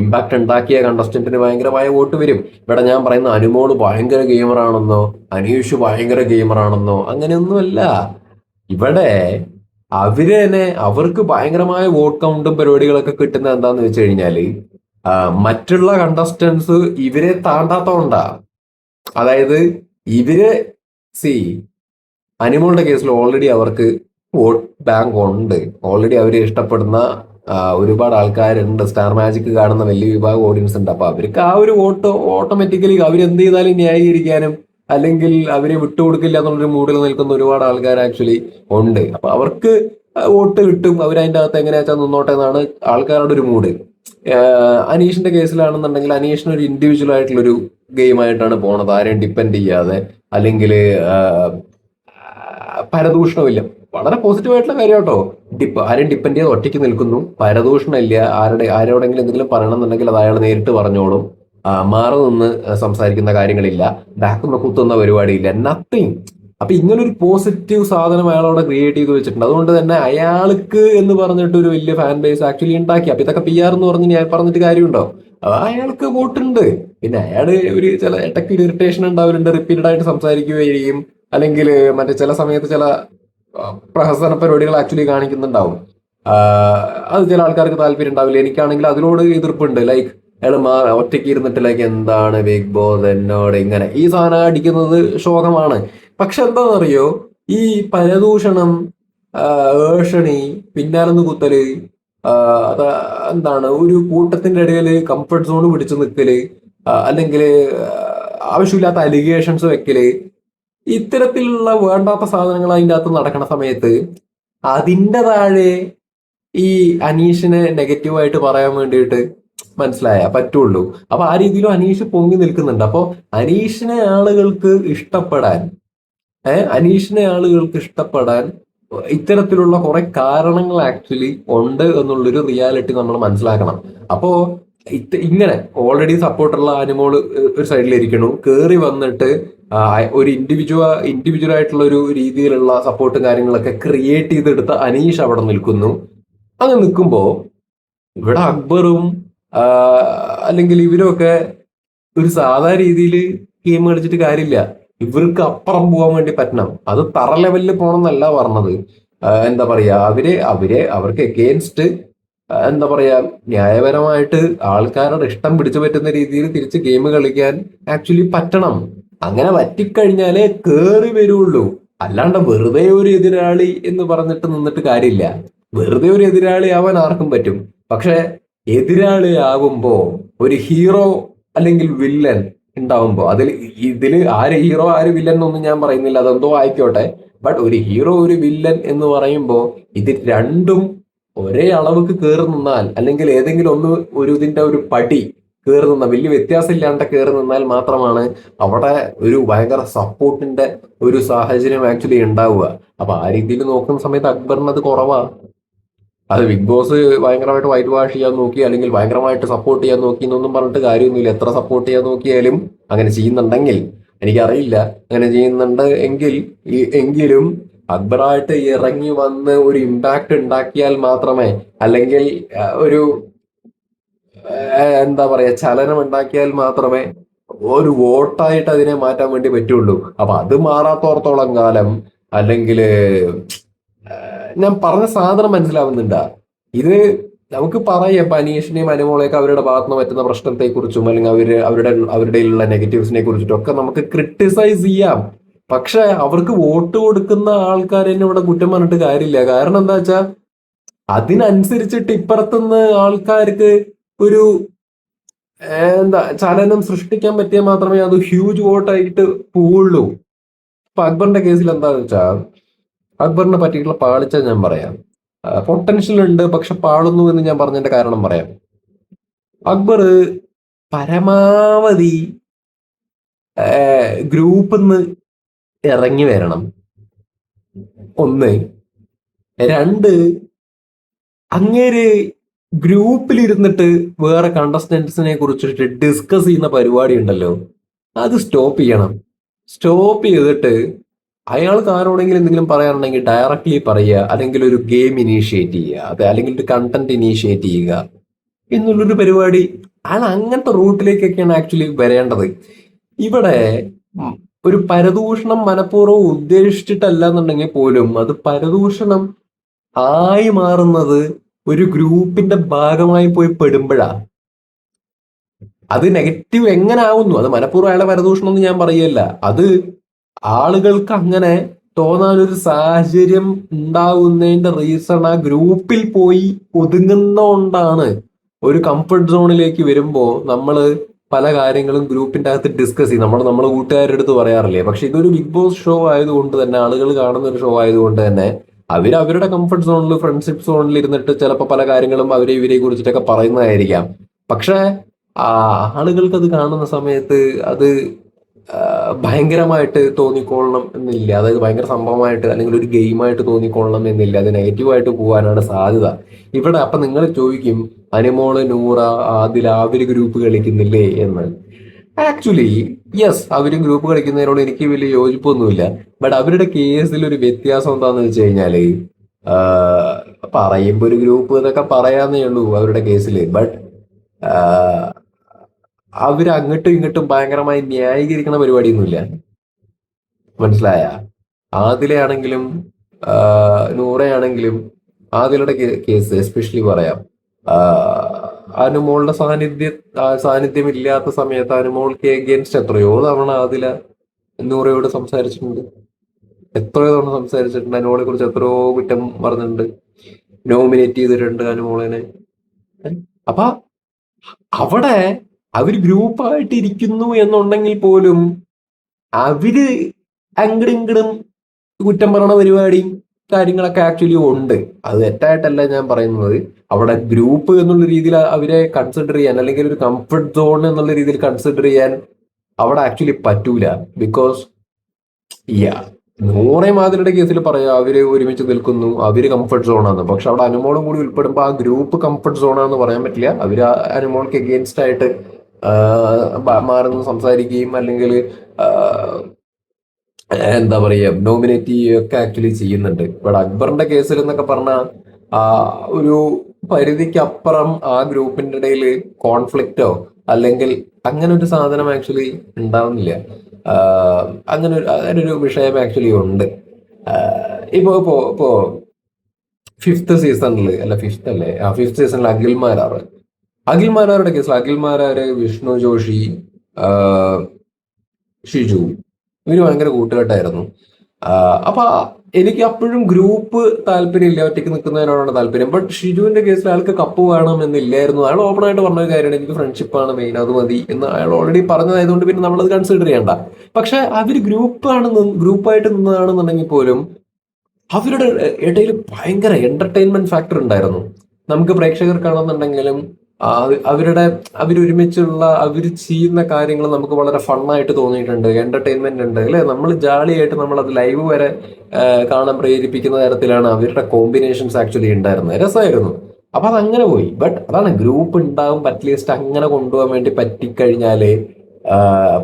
ഇമ്പാക്ട് ഉണ്ടാക്കിയ കണ്ടസ്റ്റന്റിന് ഭയങ്കരമായ വോട്ട് വരും. ഇവിടെ ഞാൻ പറയുന്ന അനുമോള് ഭയങ്കര ഗെയിമറാണെന്നോ അനീഷ് ഭയങ്കര ഗെയിമറാണെന്നോ അങ്ങനെയൊന്നുമല്ല. ഇവിടെ അവര് തന്നെ അവർക്ക് ഭയങ്കരമായ വോട്ട് കൗണ്ടും പരിപാടികളൊക്കെ കിട്ടുന്നത് എന്താന്ന് വെച്ച് കഴിഞ്ഞാല് മറ്റുള്ള കണ്ടസ്റ്റൻസ് ഇവരെ താണ്ടാത്തോണ്ടാ. അതായത് ഇവര് അനിമോളുടെ കേസിൽ ഓൾറെഡി അവർക്ക് വോട്ട് ബാങ്ക് ഉണ്ട്. ഓൾറെഡി അവർ ഇഷ്ടപ്പെടുന്ന ഒരുപാട് ആൾക്കാരുണ്ട്. സ്റ്റാർ മാജിക് കാണുന്ന വലിയ വിഭാഗം ഓഡിയൻസ് ഉണ്ട്. അപ്പൊ അവർക്ക് ആ ഒരു വോട്ട് ഓട്ടോമാറ്റിക്കലി അവരെന്ത് ചെയ്താലും ന്യായീകരിക്കാനും അല്ലെങ്കിൽ അവരെ വിട്ടുകൊടുക്കില്ല എന്നുള്ളൊരു മൂഡിൽ നിൽക്കുന്ന ഒരുപാട് ആൾക്കാർ ആക്ച്വലി ഉണ്ട്. അപ്പൊ അവർക്ക് വോട്ട് കിട്ടും, അവരതിൻ്റെ അകത്ത് എങ്ങനെയാച്ചാൽ നിന്നോട്ടെ എന്നാണ് ആൾക്കാരുടെ ഒരു മൂഡ്. അനീഷിന്റെ കേസിലാണെന്നുണ്ടെങ്കിൽ അനീഷിന് ഒരു ഇൻഡിവിജ്വൽ ആയിട്ടുള്ളൊരു ഗെയിമായിട്ടാണ് പോണത്, ആരെയും ഡിപ്പെൻഡ് ചെയ്യാതെ. അല്ലെങ്കിൽ പരദൂഷണമില്ല, വളരെ പോസിറ്റീവ് ആയിട്ടുള്ള കാര്യം കേട്ടോ. ആരെയും ഡിപ്പെൻഡ് ചെയ്ത് ഒറ്റയ്ക്ക് നിൽക്കുന്നു, പരദൂഷണമില്ല. ആരോടെങ്കിലും എന്തെങ്കിലും പറയണമെന്നുണ്ടെങ്കിൽ അത് അയാൾ നേരിട്ട് പറഞ്ഞോളും. മാറി നിന്ന് സംസാരിക്കുന്ന കാര്യങ്ങളില്ല, ബാക്ക് കുത്തുന്ന പരിപാടിയില്ല, നത്തിങ്. അപ്പൊ ഇങ്ങനൊരു പോസിറ്റീവ് സാധനം അയാൾ അവിടെ ക്രിയേറ്റ് ചെയ്ത് വെച്ചിട്ടുണ്ട്. അതുകൊണ്ട് തന്നെ അയാൾക്ക് എന്ന് പറഞ്ഞിട്ട് ഒരു വലിയ ഫാൻ ബേസ് ആക്ച്വലി ഉണ്ടാക്കി. അപ്പൊ ഇതൊക്കെ പി ആർ എന്ന് പറഞ്ഞ് ഞാൻ പറഞ്ഞിട്ട് കാര്യമുണ്ടോ? അയാൾക്ക് വോട്ടുണ്ട്. പിന്നെ അയാള് ഒരു ചില ഇടയ്ക്ക് ഒരു ഇറിറ്റേഷൻ ഉണ്ടാവലുണ്ട്, റിപ്പീറ്റഡ് ആയിട്ട് സംസാരിക്കുകയും അല്ലെങ്കിൽ മറ്റേ ചില സമയത്ത് ചില പ്രഹസന പരിപാടികൾ ആക്ച്വലി കാണിക്കുന്നുണ്ടാവും. അത് ചില ആൾക്കാർക്ക് താല്പര്യം ഉണ്ടാവില്ല. എനിക്കാണെങ്കിൽ അതിനോട് എതിർപ്പുണ്ട്. ലൈക്ക് അയാൾ ഒറ്റയ്ക്ക് ഇരുന്നിട്ട് ലൈക്ക് എന്താണ് ബിഗ് ബോസ് എന്നോട് ഇങ്ങനെ ഈ സാധനം അടിക്കുന്നത് ശോകമാണ്. പക്ഷെ എന്താണെന്നറിയോ, ഈ പരദൂഷണം, ഏഷണി, പിന്നാലെന്ന് കുത്തല്, അത് എന്താണ് ഒരു കൂട്ടത്തിന്റെ ഇടയിൽ കംഫർട്ട് സോൺ പിടിച്ചു നിൽക്കല്, അല്ലെങ്കിൽ ആവശ്യമില്ലാത്ത അലിഗേഷൻസ് വെക്കല്, ഇത്തരത്തിലുള്ള വേണ്ടാത്ത സാധനങ്ങൾ അതിൻ്റെ അകത്ത് നടക്കുന്ന സമയത്ത് അതിൻ്റെ താഴെ ഈ അനീഷിനെ നെഗറ്റീവായിട്ട് പറയാൻ വേണ്ടിയിട്ട് മനസ്സിലായ പറ്റുള്ളൂ. അപ്പൊ ആ രീതിയിലും അനീഷ് പൊങ്ങി നിൽക്കുന്നുണ്ട്. അപ്പൊ അനീഷിനെ ആളുകൾക്ക് ഇഷ്ടപ്പെടാൻ അനീഷിനെ ആളുകൾക്ക് ഇഷ്ടപ്പെടാൻ ഇത്തരത്തിലുള്ള കുറെ കാരണങ്ങൾ ആക്ച്വലി ഉണ്ട് എന്നുള്ളൊരു റിയാലിറ്റി നമ്മൾ മനസ്സിലാക്കണം. അപ്പോ ഇങ്ങനെ ഓൾറെഡി സപ്പോർട്ടുള്ള ആനിമോള് ഒരു സൈഡിലിരിക്കണു, കേറി വന്നിട്ട് ഒരു ഇൻഡിവിജ്വൽ ആയിട്ടുള്ള ഒരു രീതിയിലുള്ള സപ്പോർട്ടും കാര്യങ്ങളൊക്കെ ക്രിയേറ്റ് ചെയ്തെടുത്ത അനീഷ് അവിടെ നിൽക്കുന്നു. അങ്ങനെ നിൽക്കുമ്പോ ഇവിടെ അക്ബറും അല്ലെങ്കിൽ ഇവരൊക്കെ ഒരു സാധാ രീതിയിൽ ഗെയിം കളിച്ചിട്ട് കാര്യമില്ല. ഇവർക്ക് അപ്പുറം പോകാൻ വേണ്ടി പറ്റണം. അത് തറ ലെവലിൽ പോകണം എന്നല്ല പറഞ്ഞത്. എന്താ പറയാ, അവർക്ക് എഗെയിൻസ്റ്റ് എന്താ പറയാ, ന്യായപരമായിട്ട് ആൾക്കാരുടെ ഇഷ്ടം പിടിച്ചു പറ്റുന്ന രീതിയിൽ തിരിച്ച് ഗെയിം കളിക്കാൻ ആക്ച്വലി പറ്റണം. അങ്ങനെ പറ്റിക്കഴിഞ്ഞാലേ കേറി വരുള്ളൂ. അല്ലാണ്ട് വെറുതെ ഒരു എതിരാളി എന്ന് പറഞ്ഞിട്ട് നിന്നിട്ട് കാര്യമില്ല. വെറുതെ ഒരു എതിരാളി ആവാൻ ആർക്കും പറ്റും. പക്ഷെ എതിരാളി ആകുമ്പോ ഒരു ഹീറോ അല്ലെങ്കിൽ വില്ലൻ ഉണ്ടാവുമ്പോ ഇതില് ആര് ഹീറോ ആര് വില്ലൻ എന്നൊന്നും ഞാൻ പറയുന്നില്ല, അതെന്തോ ആയിക്കോട്ടെ. ബട്ട് ഒരു ഹീറോ ഒരു വില്ലൻ എന്ന് പറയുമ്പോ ഇത് രണ്ടും ഒരേ അളവുക്ക് കയറി നിന്നാൽ, അല്ലെങ്കിൽ ഏതെങ്കിലും ഒന്ന് ഇതിന്റെ ഒരു പടി കയറി നിന്നാൽ, വലിയ വ്യത്യാസം ഇല്ലാണ്ട് കയറി നിന്നാൽ മാത്രമാണ് അവിടെ ഒരു ഭയങ്കര സപ്പോർട്ടിന്റെ ഒരു സാഹചര്യം ആക്ച്വലി ഉണ്ടാവുക. അപ്പൊ ആ രീതിയിൽ നോക്കുന്ന സമയത്ത് അക്ബറിന് അത് കുറവാ. അത് ബിഗ് ബോസ് ഭയങ്കരമായിട്ട് വൈറ്റ് വാഷ് ചെയ്യാൻ നോക്കി, അല്ലെങ്കിൽ ഭയങ്കരമായിട്ട് സപ്പോർട്ട് ചെയ്യാൻ നോക്കി എന്നൊന്നും പറഞ്ഞിട്ട് കാര്യമൊന്നുമില്ല. എത്ര സപ്പോർട്ട് ചെയ്യാൻ നോക്കിയാലും, അങ്ങനെ ചെയ്യുന്നുണ്ടെങ്കിൽ, എനിക്കറിയില്ല അങ്ങനെ ചെയ്യുന്നുണ്ട് എങ്കിലും അക്ബറായിട്ട് ഇറങ്ങി വന്ന് ഒരു ഇമ്പാക്ട് ഉണ്ടാക്കിയാൽ മാത്രമേ, അല്ലെങ്കിൽ ഒരു എന്താ പറയാ ചലനം ഉണ്ടാക്കിയാൽ മാത്രമേ ഒരു വോട്ടായിട്ട് അതിനെ മാറ്റാൻ വേണ്ടി പറ്റുള്ളൂ. അപ്പൊ അത് മാറാത്തോടത്തോളം കാലം, അല്ലെങ്കിൽ ഞാൻ പറഞ്ഞ സാധനം മനസ്സിലാവുന്നുണ്ടാ? ഇത് നമുക്ക് പറയാം, ഇപ്പൊ അനീഷിനെയും അനുമോളെയൊക്കെ അവരുടെ ഭാഗത്ത് നിന്ന് പറ്റുന്ന പ്രശ്നത്തെ കുറിച്ചും, അല്ലെങ്കിൽ അവരുടെയുള്ള നെഗറ്റീവ്സിനെ കുറിച്ചിട്ടും ഒക്കെ നമുക്ക് ക്രിട്ടിസൈസ് ചെയ്യാം. പക്ഷെ അവർക്ക് വോട്ട് കൊടുക്കുന്ന ആൾക്കാർ തന്നെ ഇവിടെ കുറ്റം പറഞ്ഞിട്ട് കാര്യമില്ല. കാരണം എന്താ വെച്ചാൽ അതിനനുസരിച്ചിട്ട് ഇപ്പുറത്തുനിന്ന് ആൾക്കാർക്ക് ഒരു ചലനം സൃഷ്ടിക്കാൻ പറ്റിയാൽ മാത്രമേ അത് ഹ്യൂജ് വോട്ടായിട്ട് പോവുള്ളൂ. ഇപ്പൊ അക്ബറിന്റെ കേസിൽ എന്താന്ന് വെച്ചാൽ, അക്ബറിനെ പറ്റിയിട്ടുള്ള പാളിച്ച ഞാൻ പറയാം. പൊട്ടൻഷ്യൽ ഉണ്ട് പക്ഷെ പാളുന്നു എന്ന് ഞാൻ പറഞ്ഞതിന്റെ കാരണം പറയാം. അക്ബർ പരമാവധി ഗ്രൂപ്പിൽ നിന്ന് ഇറങ്ങി വരണം, ഒന്ന്. രണ്ട്, അങ്ങേര് ഗ്രൂപ്പിലിരുന്നിട്ട് വേറെ കണ്ടസ്റ്റന്റ്സിനെ കുറിച്ചിട്ട് ഡിസ്കസ് ചെയ്യുന്ന പരിപാടി ഉണ്ടല്ലോ, അത് സ്റ്റോപ്പ് ചെയ്യണം. സ്റ്റോപ്പ് ചെയ്തിട്ട് അയാൾക്ക് ആരോടെങ്കിലും എന്തെങ്കിലും പറയാനുണ്ടെങ്കിൽ ഡയറക്റ്റ്ലി പറയുക, അല്ലെങ്കിൽ ഒരു ഗെയിം ഇനീഷ്യേറ്റ് ചെയ്യുക, അല്ലെങ്കിൽ ഒരു കണ്ടന്റ് ഇനീഷ്യേറ്റ് ചെയ്യുക എന്നുള്ളൊരു പരിപാടി. അയാൾ അങ്ങനത്തെ റൂട്ടിലേക്കൊക്കെയാണ് ആക്ച്വലി വരേണ്ടത്. ഇവിടെ ഒരു പരദൂഷണം മനഃപൂർവ്വം ഉദ്ദേശിച്ചിട്ടല്ല എന്നുണ്ടെങ്കിൽ പോലും അത് പരദൂഷണം ആയി മാറുന്നത് ഒരു ഗ്രൂപ്പിന്റെ ഭാഗമായി പോയി പെടുമ്പോഴാ. അത് നെഗറ്റീവ് എങ്ങനെ ആവുന്നു, അത് മനഃപൂർവ്വം അയാളെ പരദൂഷണം എന്ന് ഞാൻ പറയല്ല. അത് ആളുകൾക്ക് അങ്ങനെ തോന്നാനൊരു സാഹചര്യം ഉണ്ടാവുന്നതിന്റെ റീസൺ ആ ഗ്രൂപ്പിൽ പോയി ഒതുങ്ങുന്നോണ്ടാണ്. ഒരു കംഫർട്ട് സോണിലേക്ക് വരുമ്പോ നമ്മള് പല കാര്യങ്ങളും ഗ്രൂപ്പിന്റെ അകത്ത് ഡിസ്കസ് ചെയ്യും. നമ്മളെ കൂട്ടുകാരുടെ അടുത്ത് പറയാറില്ലേ. പക്ഷെ ഇതൊരു ബിഗ് ബോസ് ഷോ ആയതുകൊണ്ട് തന്നെ, ആളുകൾ കാണുന്ന ഒരു ഷോ ആയതുകൊണ്ട് തന്നെ, അവരുടെ കംഫർട്ട് സോണിൽ, ഫ്രണ്ട്ഷിപ്പ് സോണിൽ ഇരുന്നിട്ട് ചിലപ്പോൾ പല കാര്യങ്ങളും ഇവരെ കുറിച്ചിട്ടൊക്കെ പറയുന്നതായിരിക്കാം. പക്ഷെ ആളുകൾക്ക് അത് കാണുന്ന സമയത്ത് അത് ഭയങ്കരമായിട്ട് തോന്നിക്കൊള്ളണം എന്നില്ല. അതായത് ഭയങ്കര സംഭവമായിട്ട് അല്ലെങ്കിൽ ഒരു ഗെയിമായിട്ട് തോന്നിക്കൊള്ളണം എന്നില്ല. അത് നെഗറ്റീവായിട്ട് പോകാനാണ് സാധ്യത ഇവിടെ. അപ്പൊ നിങ്ങൾ ചോദിക്കും, അനുമോള്, നൂറ, ആദില, അവര് ഗ്രൂപ്പ് കളിക്കുന്നില്ലേ എന്ന്. ആക്ച്വലി യെസ്, അവര് ഗ്രൂപ്പ് കളിക്കുന്നതിനോട് എനിക്ക് വലിയ യോജിപ്പൊന്നുമില്ല. ബട്ട് അവരുടെ കേസിൽ ഒരു വ്യത്യാസം എന്താന്ന് വെച്ച് കഴിഞ്ഞാല്, ആഹ്, പറയുമ്പോ ഒരു ഗ്രൂപ്പ് എന്നൊക്കെ പറയാന്നേ ഉള്ളൂ അവരുടെ കേസിൽ. ബട്ട് അവര് അങ്ങോട്ടും ഇങ്ങോട്ടും ഭയങ്കരമായി ന്യായീകരിക്കുന്ന പരിപാടിയൊന്നുമില്ല. മനസ്സിലായ? ആദിലയാണെങ്കിലും നൂറയാണെങ്കിലും, ആദിലയുടെ കേസ് എസ്പെഷ്യലി പറയാം. അനുമോളുടെ സാന്നിധ്യം ഇല്ലാത്ത സമയത്ത് അനുമോൾക്ക് എഗെയിൻസ്റ്റ് എത്രയോ തവണ ആദില നൂറയോട് സംസാരിച്ചിട്ടുണ്ട്. എത്രയോ തവണ സംസാരിച്ചിട്ടുണ്ട്. അനുമോളെ കുറിച്ച് എത്രയോ കുറ്റം പറഞ്ഞിട്ടുണ്ട്. നോമിനേറ്റ് ചെയ്തിട്ടുണ്ട് അനുമോളിനെ. അപ്പൊ അവിടെ അവര് ഗ്രൂപ്പായിട്ട് ഇരിക്കുന്നു എന്നുണ്ടെങ്കിൽ പോലും അവര് അങ്ങടും ഇങ്ങടും കുറ്റം പറയണ പരിപാടിയും കാര്യങ്ങളൊക്കെ ആക്ച്വലി ഉണ്ട്. അത് തെറ്റായിട്ടല്ല ഞാൻ പറയുന്നത്. അവിടെ ഗ്രൂപ്പ് എന്നുള്ള രീതിയിൽ അവരെ കൺസിഡർ ചെയ്യാൻ, അല്ലെങ്കിൽ ഒരു കംഫർട്ട് സോൺ എന്നുള്ള രീതിയിൽ കൺസിഡർ ചെയ്യാൻ അവിടെ ആക്ച്വലി പറ്റൂല. ബിക്കോസ് യാ, നൂറേം മാതിരിയുടെ കേസിൽ പറയാം അവര് ഒരുമിച്ച് നിൽക്കുന്നു, അവര് കംഫർട്ട് സോണാന്ന്. പക്ഷെ അവിടെ അനുമോളും കൂടി ഉൾപ്പെടുമ്പോൾ ആ ഗ്രൂപ്പ് കംഫർട്ട് സോണാന്ന് പറയാൻ പറ്റില്ല. അവര് ആ അനുമോൾക്ക് എഗെയിൻസ്റ്റ് ആയിട്ട് മാറുന്നു സംസാരിക്കുകയും, അല്ലെങ്കിൽ എന്താ പറയുക, നോമിനേറ്റ് ചെയ്യുകയൊക്കെ ആക്ച്വലി ചെയ്യുന്നുണ്ട്. ഇവിടെ അക്ബറിന്റെ കേസിൽ എന്നൊക്കെ പറഞ്ഞാൽ ആ ഒരു പരിധിക്ക് അപ്പുറം ആ ഗ്രൂപ്പിന്റെ ഇടയിൽ കോൺഫ്ലിക്റ്റോ അല്ലെങ്കിൽ അങ്ങനെ ഒരു സാധനം ആക്ച്വലി ഉണ്ടാവുന്നില്ല. അങ്ങനൊരു വിഷയം ആക്ച്വലി ഉണ്ട്. ഇപ്പോ ഫിഫ്ത്ത് സീസണിൽ, അല്ല ഫിഫ്ത്ത് അല്ലേ, ഫിഫ്ത്ത് സീസണിൽ അഖിൽമാരാരുടെ കേസിൽ അഖിൽമാരാര്, വിഷ്ണു ജോഷി, ഷിജു, ഇവര് ഭയങ്കര കൂട്ടുകെട്ടായിരുന്നു. അപ്പൊ എനിക്ക് അപ്പോഴും ഗ്രൂപ്പ് താല്പര്യമില്ല, ഒറ്റയ്ക്ക് നിൽക്കുന്നതിനോടാണ് താല്പര്യം. ബട്ട് ഷിജുവിന്റെ കേസിൽ അയാൾക്ക് കപ്പ് വേണം എന്നില്ലായിരുന്നു. അയാൾ ഓപ്പൺ ആയിട്ട് പറഞ്ഞ കാര്യമാണ്, എനിക്ക് ഫ്രണ്ട്ഷിപ്പാണ് മെയിൻ, അത് മതി എന്ന് അയാൾ ഓൾറെഡി പറഞ്ഞതായതുകൊണ്ട് പിന്നെ നമ്മളത് കൺസിഡർ ചെയ്യണ്ട. പക്ഷെ അവര് ഗ്രൂപ്പായിട്ട് നിന്നതാണെന്നുണ്ടെങ്കിൽ പോലും അവരുടെ ഇടയിൽ ഭയങ്കര എന്റർടൈൻമെന്റ് ഫാക്ടർ ഉണ്ടായിരുന്നു. നമുക്ക് പ്രേക്ഷകർക്കാണെന്നുണ്ടെങ്കിലും അവരൊരുമിച്ചുള്ള അവർ ചെയ്യുന്ന കാര്യങ്ങൾ നമുക്ക് വളരെ ഫണ്ണായിട്ട് തോന്നിയിട്ടുണ്ട്, എന്റർടൈൻമെന്റ് ഉണ്ട് അല്ലെ. നമ്മൾ ജാളിയായിട്ട് നമ്മൾ അത് ലൈവ് വരെ കാണാൻ പ്രേരിപ്പിക്കുന്ന തരത്തിലാണ് അവരുടെ കോമ്പിനേഷൻസ് ആക്ച്വലി ഉണ്ടായിരുന്നത്. രസമായിരുന്നു. അപ്പൊ അതങ്ങനെ പോയി. ബട്ട് അതാണ്, ഗ്രൂപ്പ് ഉണ്ടാവും അറ്റ്ലീസ്റ്റ് അങ്ങനെ കൊണ്ടുപോകാൻ വേണ്ടി പറ്റിക്കഴിഞ്ഞാലേ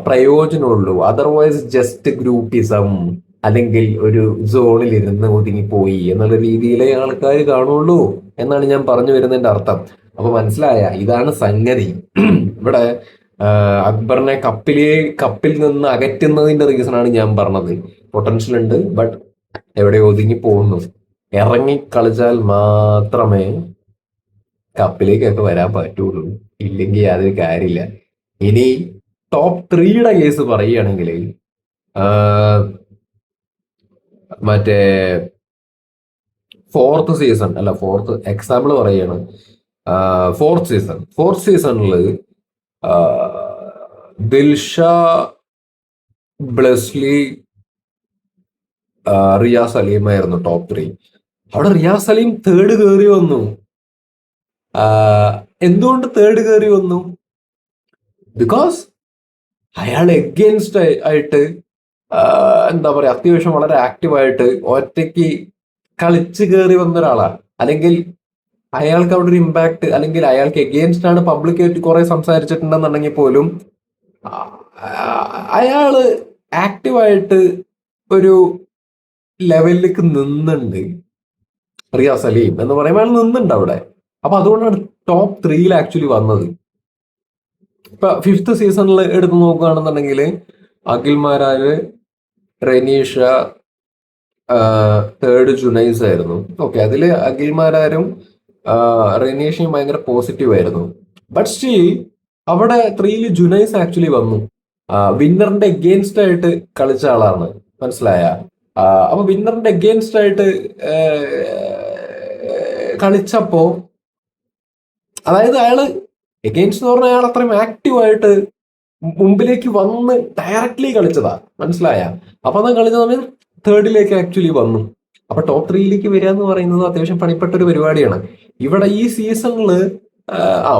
പ്രയോജനമുള്ളൂ. അതർവൈസ് ജസ്റ്റ് ഗ്രൂപ്പിസം, അല്ലെങ്കിൽ ഒരു സോണിൽ ഇരുന്ന് ഒതുങ്ങിപ്പോയി എന്നുള്ള രീതിയിലേ ആൾക്കാർ കാണുള്ളൂ എന്നാണ് ഞാൻ പറഞ്ഞു വരുന്നതിന്റെ അർത്ഥം. അപ്പൊ മനസ്സിലായ? ഇതാണ് സംഗതി. ഇവിടെ അക്ബറിനെ കപ്പിൽ നിന്ന് അകറ്റുന്നതിന്റെ റീസൺ ആണ് ഞാൻ പറഞ്ഞത്. പൊട്ടൻഷ്യൽ ഉണ്ട്, ബട്ട് എവിടെ ഒതുങ്ങി പോകുന്നു. ഇറങ്ങി കളിച്ചാൽ മാത്രമേ കപ്പിലേക്കൊക്കെ വരാൻ പറ്റുള്ളൂ, ഇല്ലെങ്കിൽ യാതൊരു കാര്യമില്ല. ഇനി ടോപ്പ് 3യുടെ കേസ് പറയുകയാണെങ്കിൽ മറ്റേ ഫോർത്ത് എക്സാമ്പിൾ പറയുകയാണ്. ഫോർത്ത് സീസണിൽ ദിൽഷ, ബ്ലെസ്ലി, റിയാസ് സലീമായിരുന്നു ടോപ്പ് 3. അവിടെ റിയാസ് സലീം തേർഡ് കയറി വന്നു. എന്തുകൊണ്ട് തേർഡ് കയറി വന്നു? ബിക്കോസ് അയാൾ എഗെയിൻസ്റ്റ് ആയിട്ട് എന്താ പറയാ, അത്യാവശ്യം വളരെ ആക്റ്റീവായിട്ട് ഒറ്റയ്ക്ക് കളിച്ച് കയറി വന്ന ഒരാളാണ്. അല്ലെങ്കിൽ അയാൾക്ക് അവിടെ ഒരു ഇമ്പാക്ട്, അല്ലെങ്കിൽ അയാൾക്ക് എഗെയിൻസ്റ്റ് ആണ് പബ്ലിക്കായിട്ട് കുറെ സംസാരിച്ചിട്ടുണ്ടെന്നുണ്ടെങ്കിൽ പോലും അയാള് ആക്റ്റീവായിട്ട് ഒരു ലെവലിലേക്ക് നിന്നുണ്ട്. റിയാസ് സലീം എന്ന് പറയുമ്പോൾ അയാൾ നിന്നുണ്ട് അവിടെ. അപ്പൊ അതുകൊണ്ടാണ് ടോപ്പ് 3യിൽ ആക്ച്വലി വന്നത്. ഇപ്പൊ ഫിഫ്ത്ത് സീസണിൽ എടുത്ത് നോക്കുകയാണെന്നുണ്ടെങ്കിൽ അഖിൽമാരാര്, റെനീഷ, തേർഡ് ജുനൈസ് ആയിരുന്നു. ഓക്കെ, അതില് അഖിൽമാരാരും റെനീഷയും ഭയങ്കര പോസിറ്റീവ് ആയിരുന്നു. ബട്ട് സ്റ്റിൽ അവിടെ 3യിൽ ജുനൈസ് ആക്ച്വലി വന്നു. വിന്നറിന്റെ എഗെയിൻസ്റ്റ് ആയിട്ട് കളിച്ച ആളാണ്. മനസ്സിലായ? അപ്പൊ വിന്നറിന്റെ എഗെയിൻസ്റ്റ് ആയിട്ട് കളിച്ചപ്പോ, അതായത് അയാള് എഗെയിൻസ്റ്റ് എന്ന് പറഞ്ഞാൽ അയാൾ അത്രയും ആക്റ്റീവായിട്ട് മുമ്പിലേക്ക് വന്ന് ഡയറക്ട്ലി കളിച്ചതാ. മനസ്സിലായ? അപ്പൊ അത് കളിച്ച സമയം തേർഡിലേക്ക് ആക്ച്വലി വന്നു. അപ്പൊ ടോപ്പ് 3യിലേക്ക് വരിക എന്ന് പറയുന്നത് അത്യാവശ്യം പണിപ്പെട്ട ഒരു പരിപാടിയാണ്. ഇവിടെ ഈ സീസണില്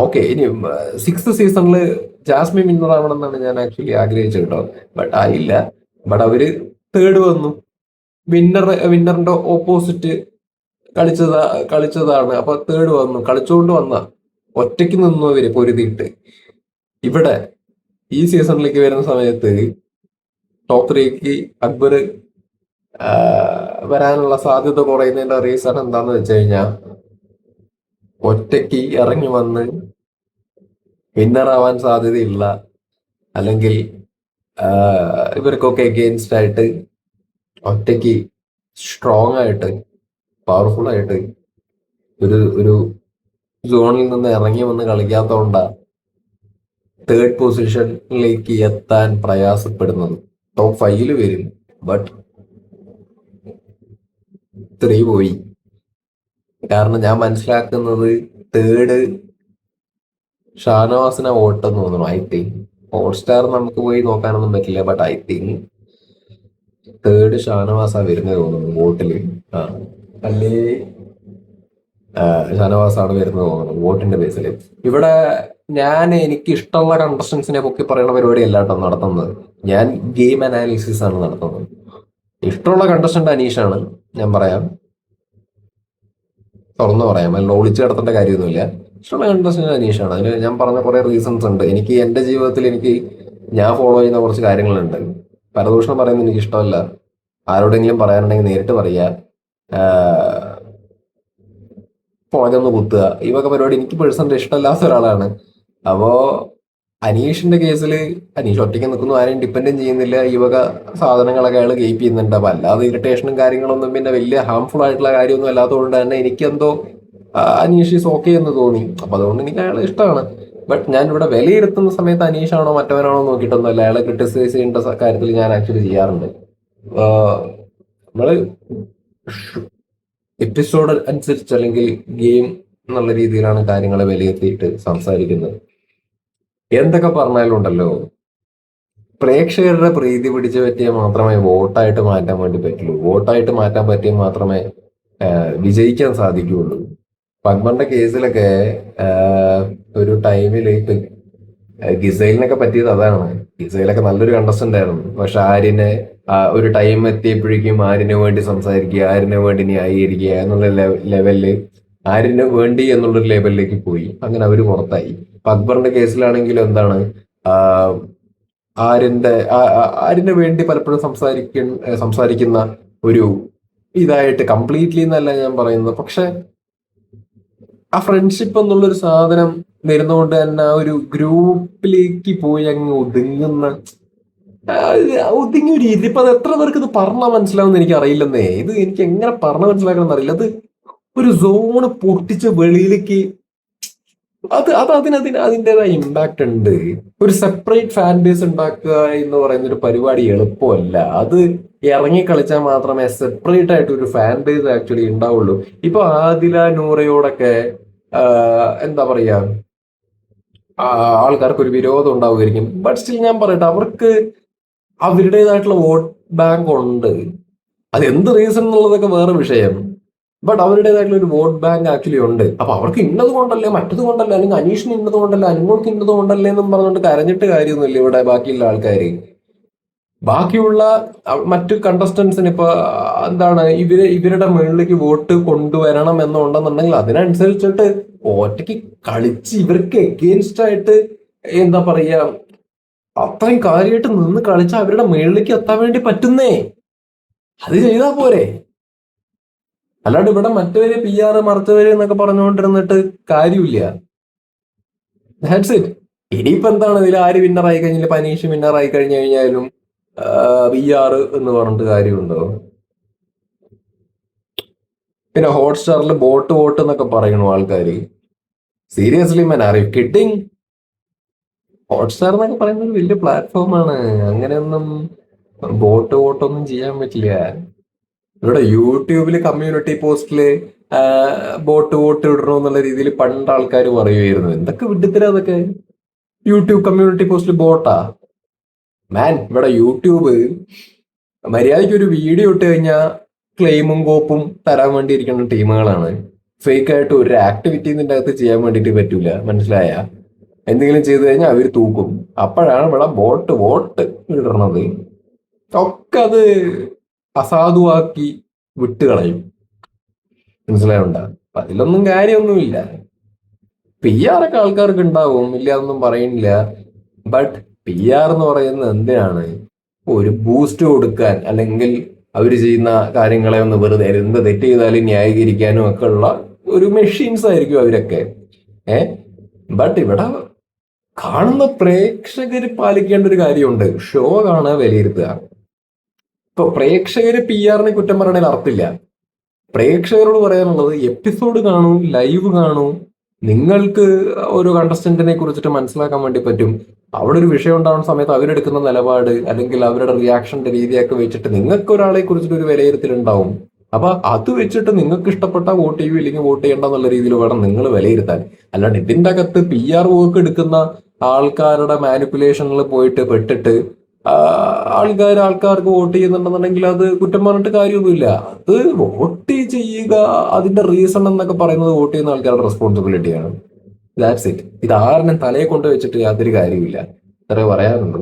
ഓക്കെ, ഇനി 6th സീസണില് ജാസ്മിൻ വിന്നർ ആവണമെന്നാണ് ഞാൻ ആക്ച്വലി ആഗ്രഹിച്ചത് കേട്ടോ. ബട്ട് ആയില്ല. ബട്ട് അവര് തേർഡ് വന്നു. വിന്നറിന്റെ ഓപ്പോസിറ്റ് കളിച്ചതാണ്. അപ്പൊ തേർഡ് വന്നു. കളിച്ചുകൊണ്ട് ഒറ്റയ്ക്ക് നിന്നു അവര് പൊരുതിയിട്ട്. ഇവിടെ ഈ സീസണിലേക്ക് വരുന്ന സമയത്ത് ടോപ്പ് 3ക്ക് അക്ബർ വരാനുള്ള സാധ്യത കുറയുന്നതിന്റെ റീസൺ എന്താന്ന് വെച്ച് കഴിഞ്ഞാൽ ഒറ്റയ്ക്ക് ഇറങ്ങി വന്ന് വിന്നറാവാൻ സാധ്യതയില്ല, അല്ലെങ്കിൽ ഇവർക്കൊക്കെ എഗെയിൻസ്റ്റ് ആയിട്ട് ഒറ്റയ്ക്ക് സ്ട്രോങ് ആയിട്ട് പവർഫുൾ ആയിട്ട് ഒരു ഒരു സോണിൽ നിന്ന് ഇറങ്ങി വന്ന് കളിക്കാത്തതുകൊണ്ടാണ് തേർഡ് പൊസിഷനിലേക്ക് എത്താൻ പ്രയാസപ്പെടുന്നത്. ടോപ്പ് 5 വരും, ബട്ട് 3 പോയി. കാരണം ഞാൻ മനസ്സിലാക്കുന്നത് തേർഡ് ഷാനവാസിനെ വോട്ടെന്ന് തോന്നുന്നു. ഐ തിങ്ക് ഹോട്ട്സ്റ്റാർ നമുക്ക് പോയി നോക്കാനൊന്നും പറ്റില്ല, ബട്ട് ഐ തിങ്ക് തേർഡ് ഷാനവാസാ വരുന്നത് തോന്നുന്നു വോട്ടില്. ആ അല്ലേ, ഷാനവാസാണ് വരുന്നത് തോന്നുന്നു വോട്ടിന്റെ ബേസിൽ. ഇവിടെ എനിക്ക് ഇഷ്ടമുള്ള കണ്ടസ്റ്റൻസിനെ പൊക്കി പറയുന്ന പരിപാടിയല്ല കേട്ടോ നടത്തുന്നത്. ഞാൻ ഗെയിം അനാലിസിസ് ആണ് നടത്തുന്നത്. ഇഷ്ടമുള്ള കണ്ടസ്റ്റന്റ് അനീഷാണ്, ഞാൻ പറയാം, തുറന്നു പറയാം, അതിൽ ഒളിച്ചു കിടത്തേണ്ട കാര്യമൊന്നുമില്ല. ഇഷ്ടമുള്ള കണ്ടസ്റ്റന്റ് അനീഷാണ്. അതിന് ഞാൻ പറഞ്ഞ കുറെ റീസൺസ് ഉണ്ട്. എനിക്ക് എന്റെ ജീവിതത്തിൽ ഞാൻ ഫോളോ ചെയ്യുന്ന കുറച്ച് കാര്യങ്ങളുണ്ട്. പരദൂഷണം പറയുന്നത് എനിക്ക് ഇഷ്ടമല്ല. ആരോടെങ്കിലും പറയാനുണ്ടെങ്കിൽ നേരിട്ട് പറയുക, പുറകൊന്ന് കുത്തുക, ഈ വക പരിപാടി എനിക്ക് പേഴ്സണലി ഇഷ്ടമല്ലാത്ത ഒരാളാണ്. അപ്പോ അനീഷിന്റെ കേസിൽ അനീഷ് ഒറ്റയ്ക്ക് നിൽക്കുന്നു, ആരെയും ഡിപ്പെൻഡും ചെയ്യുന്നില്ല, ഈ വക സാധനങ്ങളൊക്കെ അയാൾ കീപ്പ് ചെയ്യുന്നുണ്ട്. അപ്പൊ അല്ലാതെ ഇറിറ്റേഷനും കാര്യങ്ങളൊന്നും പിന്നെ വലിയ ഹാംഫുൾ ആയിട്ടുള്ള കാര്യമൊന്നും അല്ലാത്തതുകൊണ്ട് തന്നെ എനിക്കെന്തോ അനീഷ് ഈസ് ഓക്കെ എന്ന് തോന്നി. അപ്പൊ അതുകൊണ്ട് എനിക്ക് അയാളെ ഇഷ്ടമാണ്. ബട്ട് ഞാൻ ഇവിടെ വിലയിരുത്തുന്ന സമയത്ത് അനീഷാണോ മറ്റവനാണോ നോക്കിയിട്ടൊന്നുമല്ല, അയാളെ ക്രിട്ടിസൈസ് ചെയ്യേണ്ട കാര്യത്തിൽ ഞാൻ ആക്ച്വലി ചെയ്യാറുണ്ട്. നമ്മള് എപ്പിസോഡ് അനുസരിച്ച് അല്ലെങ്കിൽ ഗെയിം എന്നുള്ള രീതിയിലാണ് കാര്യങ്ങളെ വിലയിരുത്തിയിട്ട് സംസാരിക്കുന്നത്. എന്തൊക്കെ പറഞ്ഞാലും ഉണ്ടല്ലോ, പ്രേക്ഷകരുടെ പ്രീതി പിടിച്ചു പറ്റിയാൽ മാത്രമേ വോട്ടായിട്ട് മാറ്റാൻ വേണ്ടി പറ്റുള്ളൂ. വോട്ടായിട്ട് മാറ്റാൻ പറ്റിയാൽ മാത്രമേ വിജയിക്കാൻ സാധിക്കുകയുള്ളൂ. അക്ബറിന്റെ കേസിലൊക്കെ ഒരു ടൈമില് ഗിസൈലിനൊക്കെ പറ്റിയത് അതാണ്. ഗിസൈലൊക്കെ നല്ലൊരു കണ്ടസ്റ്റന്റ് ആയിരുന്നു, പക്ഷെ ആര്യനെ ഒരു ടൈം എത്തിയപ്പോഴേക്കും ആര്യന് വേണ്ടി സംസാരിക്കുക, ആര്യന് വേണ്ടി ന്യായീകരിക്കുക എന്നുള്ള ലെവലില് ആര്യന് വേണ്ടി എന്നുള്ളൊരു ലെവലിലേക്ക് പോയി. അങ്ങനെ അവര് പുറത്തായി. ഇപ്പൊ അക്ബറിന്റെ കേസിലാണെങ്കിലും എന്താണ്, ആര്യന് വേണ്ടി പലപ്പോഴും സംസാരിക്കുന്ന ഒരു ഇതായിട്ട് കംപ്ലീറ്റ്ലി എന്നല്ല ഞാൻ പറയുന്നത്, പക്ഷെ ആ ഫ്രണ്ട്ഷിപ്പ് എന്നുള്ളൊരു സാധനം വരുന്നതുകൊണ്ട് തന്നെ ആ ഒരു ഗ്രൂപ്പിലേക്ക് പോയി അങ്ങ് ഒതുങ്ങിയ ഒരു രീതി. ഇപ്പൊ അത് എത്ര പേർക്ക് ഇത് പറഞ്ഞാൽ മനസ്സിലാവുന്ന എനിക്ക് അറിയില്ലെന്നേ. എനിക്ക് എങ്ങനെ പറഞ്ഞ മനസ്സിലാക്കണം അറിയില്ല. അത് ഒരു സോണ് പൊട്ടിച്ച് വെളിയിലേക്ക് അതിൻ്റെതായ ഇമ്പാക്ട് ഉണ്ട്. ഒരു സെപ്പറേറ്റ് ഫാൻ ബേസ് ഉണ്ടാക്കുക എന്ന് പറയുന്ന ഒരു പരിപാടി എളുപ്പമല്ല. അത് ഇറങ്ങി കളിച്ചാൽ മാത്രമേ സെപ്പറേറ്റ് ആയിട്ട് ഒരു ഫാൻ ബേസ് ആക്ച്വലി ഉണ്ടാവുള്ളൂ. ഇപ്പൊ ആദില നൂറയോടൊക്കെ എന്താ പറയാ, ആൾക്കാർക്ക് ഒരു വിരോധം ഉണ്ടാവുമായിരിക്കും. ബട്ട് സ്റ്റിൽ ഞാൻ പറയട്ടെ, അവർക്ക് അവരുടേതായിട്ടുള്ള വോട്ട് ബാങ്ക് ഉണ്ട്. അത് എന്ത് റീസൺ എന്നുള്ളതൊക്കെ വേറെ വിഷയം. ബട്ട് അവരുടേതായിട്ടുള്ള ഒരു വോട്ട് ബാങ്ക് ആക്ച്വലി ഉണ്ട്. അപ്പൊ അവർക്ക് ഇന്നത് കൊണ്ടല്ലേ, മറ്റത് കൊണ്ടല്ലേ, അല്ലെങ്കിൽ അനീഷിന് ഇന്നത് കൊണ്ടല്ലേ, അനുമോൾക്ക് ഇന്നത് കൊണ്ടല്ലേ എന്നും പറഞ്ഞുകൊണ്ട് കരഞ്ഞിട്ട് കാര്യമൊന്നുമില്ല. ഇവിടെ ബാക്കിയുള്ള ആൾക്കാര്, ബാക്കിയുള്ള മറ്റു കണ്ടസ്റ്റൻസിന് ഇപ്പൊ എന്താണ്, ഇവരുടെ മുകളിലേക്ക് വോട്ട് കൊണ്ടുവരണം എന്നുണ്ടെന്നുണ്ടെങ്കിൽ അതിനനുസരിച്ചിട്ട് ഒറ്റയ്ക്ക് കളിച്ച് ഇവർക്ക് എഗെയിൻസ്റ്റ് ആയിട്ട് എന്താ പറയാ, അത്രയും കാര്യമായിട്ട് നിന്ന് കളിച്ച് അവരുടെ മുകളിലേക്ക് എത്താൻ വേണ്ടി പറ്റുന്നേ. അത് ചെയ്താൽ പോരെ. അല്ലാണ്ട് ഇവിടെ മറ്റവര് PR മറച്ചവര് എന്നൊക്കെ പറഞ്ഞുകൊണ്ടിരുന്നിട്ട് കാര്യമില്ല. That's it. ഇനിയിപ്പോ എന്താണ്, ഇതിൽ ആര് വിന്നറായി കഴിഞ്ഞാൽ, പനീഷ് വിന്നറായി കഴിഞ്ഞു കഴിഞ്ഞാലും PR എന്ന് പറഞ്ഞിട്ട് കാര്യമുണ്ടോ? പിന്നെ ഹോട്ട്സ്റ്റാറിൽ ബോട്ട് വോട്ട് എന്നൊക്കെ പറയണു ആൾക്കാര്. Seriously man, are you kidding? Hotstar എന്നൊക്കെ പറയുന്നത് വലിയ പ്ലാറ്റ്ഫോമാണ്. അങ്ങനെയൊന്നും ബോട്ട് വോട്ടൊന്നും ചെയ്യാൻ പറ്റില്ല. ഇവിടെ യൂട്യൂബില് കമ്മ്യൂണിറ്റി പോസ്റ്റില് ബോട്ട് വോട്ട് ഇടണമെന്നുള്ള രീതിയിൽ പണ്ട് ആൾക്കാർ പറയുമായിരുന്നു. എന്തൊക്കെ വിഡ്ഢിത്തരാ അതൊക്കെ. യൂട്യൂബ് കമ്മ്യൂണിറ്റി പോസ്റ്റിൽ ബോട്ടാ മാൻ. ഇവിടെ യൂട്യൂബ് മര്യാദയ്ക്ക് ഒരു വീഡിയോ ഇട്ട് കഴിഞ്ഞാൽ ക്ലെയിമും കോപ്പും തരാൻ വേണ്ടി ഇരിക്കുന്ന ടീമുകളാണ്. ഫേക്ക് ആയിട്ട് ഒരു ആക്ടിവിറ്റി ഇതിൻ്റെ അകത്ത് ചെയ്യാൻ വേണ്ടിയിട്ട് പറ്റൂല, മനസ്സിലായ? എന്തെങ്കിലും ചെയ്തു കഴിഞ്ഞാൽ അവർ തൂക്കും. അപ്പോഴാണ് ഇവിടെ ബോട്ട് വോട്ട് ഇടണത്. ഒക്കെ അത് അസാധുവാക്കി വിട്ടുകളയും, മനസ്സിലായുണ്ട? അതിലൊന്നും കാര്യമൊന്നുമില്ല. PR ഒക്കെ ആൾക്കാർക്ക് ഉണ്ടാവും, ഇല്ല അതൊന്നും പറയുന്നില്ല. ബട്ട് PR എന്ന് പറയുന്നത് എന്തിനാണ്? ഒരു ബൂസ്റ്റ് കൊടുക്കാൻ, അല്ലെങ്കിൽ അവർ ചെയ്യുന്ന കാര്യങ്ങളെ ഒന്ന് വെറുതെ എന്ത് തെറ്റ് ചെയ്താലും ന്യായീകരിക്കാനും ഒക്കെ ഉള്ള ഒരു മെഷീൻസ് ആയിരിക്കും അവരൊക്കെ. ഏ ബട്ട് ഇവിടെ കാണുന്ന പ്രേക്ഷകർ പാലിക്കേണ്ട ഒരു കാര്യമുണ്ട്. ഷോ കാണുക, വിലയിരുത്തുക. ഇപ്പൊ പ്രേക്ഷകര് PR കുറ്റം പറയണതിൽ അർത്ഥമില്ല. പ്രേക്ഷകരോട് പറയാനുള്ളത് എപ്പിസോഡ് കാണൂ, ലൈവ് കാണൂ. നിങ്ങൾക്ക് ഒരു കണ്ടസ്റ്റന്റിനെ കുറിച്ചിട്ട് മനസ്സിലാക്കാൻ വേണ്ടി പറ്റും. അവിടെ ഒരു വിഷയം ഉണ്ടാവുന്ന സമയത്ത് അവരെടുക്കുന്ന നിലപാട്, അല്ലെങ്കിൽ അവരുടെ റിയാക്ഷന്റെ രീതിയൊക്കെ വെച്ചിട്ട് നിങ്ങൾക്ക് ഒരാളെ കുറിച്ചിട്ട് ഒരു വിലയിരുത്തൽ ഉണ്ടാവും. അപ്പൊ അത് വെച്ചിട്ട് നിങ്ങൾക്ക് ഇഷ്ടപ്പെട്ട വോട്ട് ചെയ്യൂ, ഇല്ലെങ്കിൽ വോട്ട് ചെയ്യണ്ട എന്നുള്ള രീതിയിൽ വേണം നിങ്ങൾ വിലയിരുത്താൻ. അല്ലാണ്ട് ഇതിന്റെ അകത്ത് PR വർക്ക് എടുക്കുന്ന ആൾക്കാരുടെ മാനിപ്പുലേഷനിൽ പോയിട്ട് പെട്ടിട്ട് ആൾക്കാർക്ക് വോട്ട് ചെയ്യുന്നുണ്ടെന്നുണ്ടെങ്കിൽ അത് കുറ്റം പറഞ്ഞിട്ട് കാര്യമൊന്നുമില്ല. അത് വോട്ട് ചെയ്യുക, അതിന്റെ റീസൺ എന്നൊക്കെ പറയുന്നത് വോട്ട് ചെയ്യുന്ന ആൾക്കാരുടെ റെസ്പോൺസിബിലിറ്റിയാണ്. That's it. ഇത് ആറിനും തലയെ കൊണ്ട് വെച്ചിട്ട് യാതൊരു കാര്യമില്ല. ഇത്രേ പറയാനുള്ളൂ.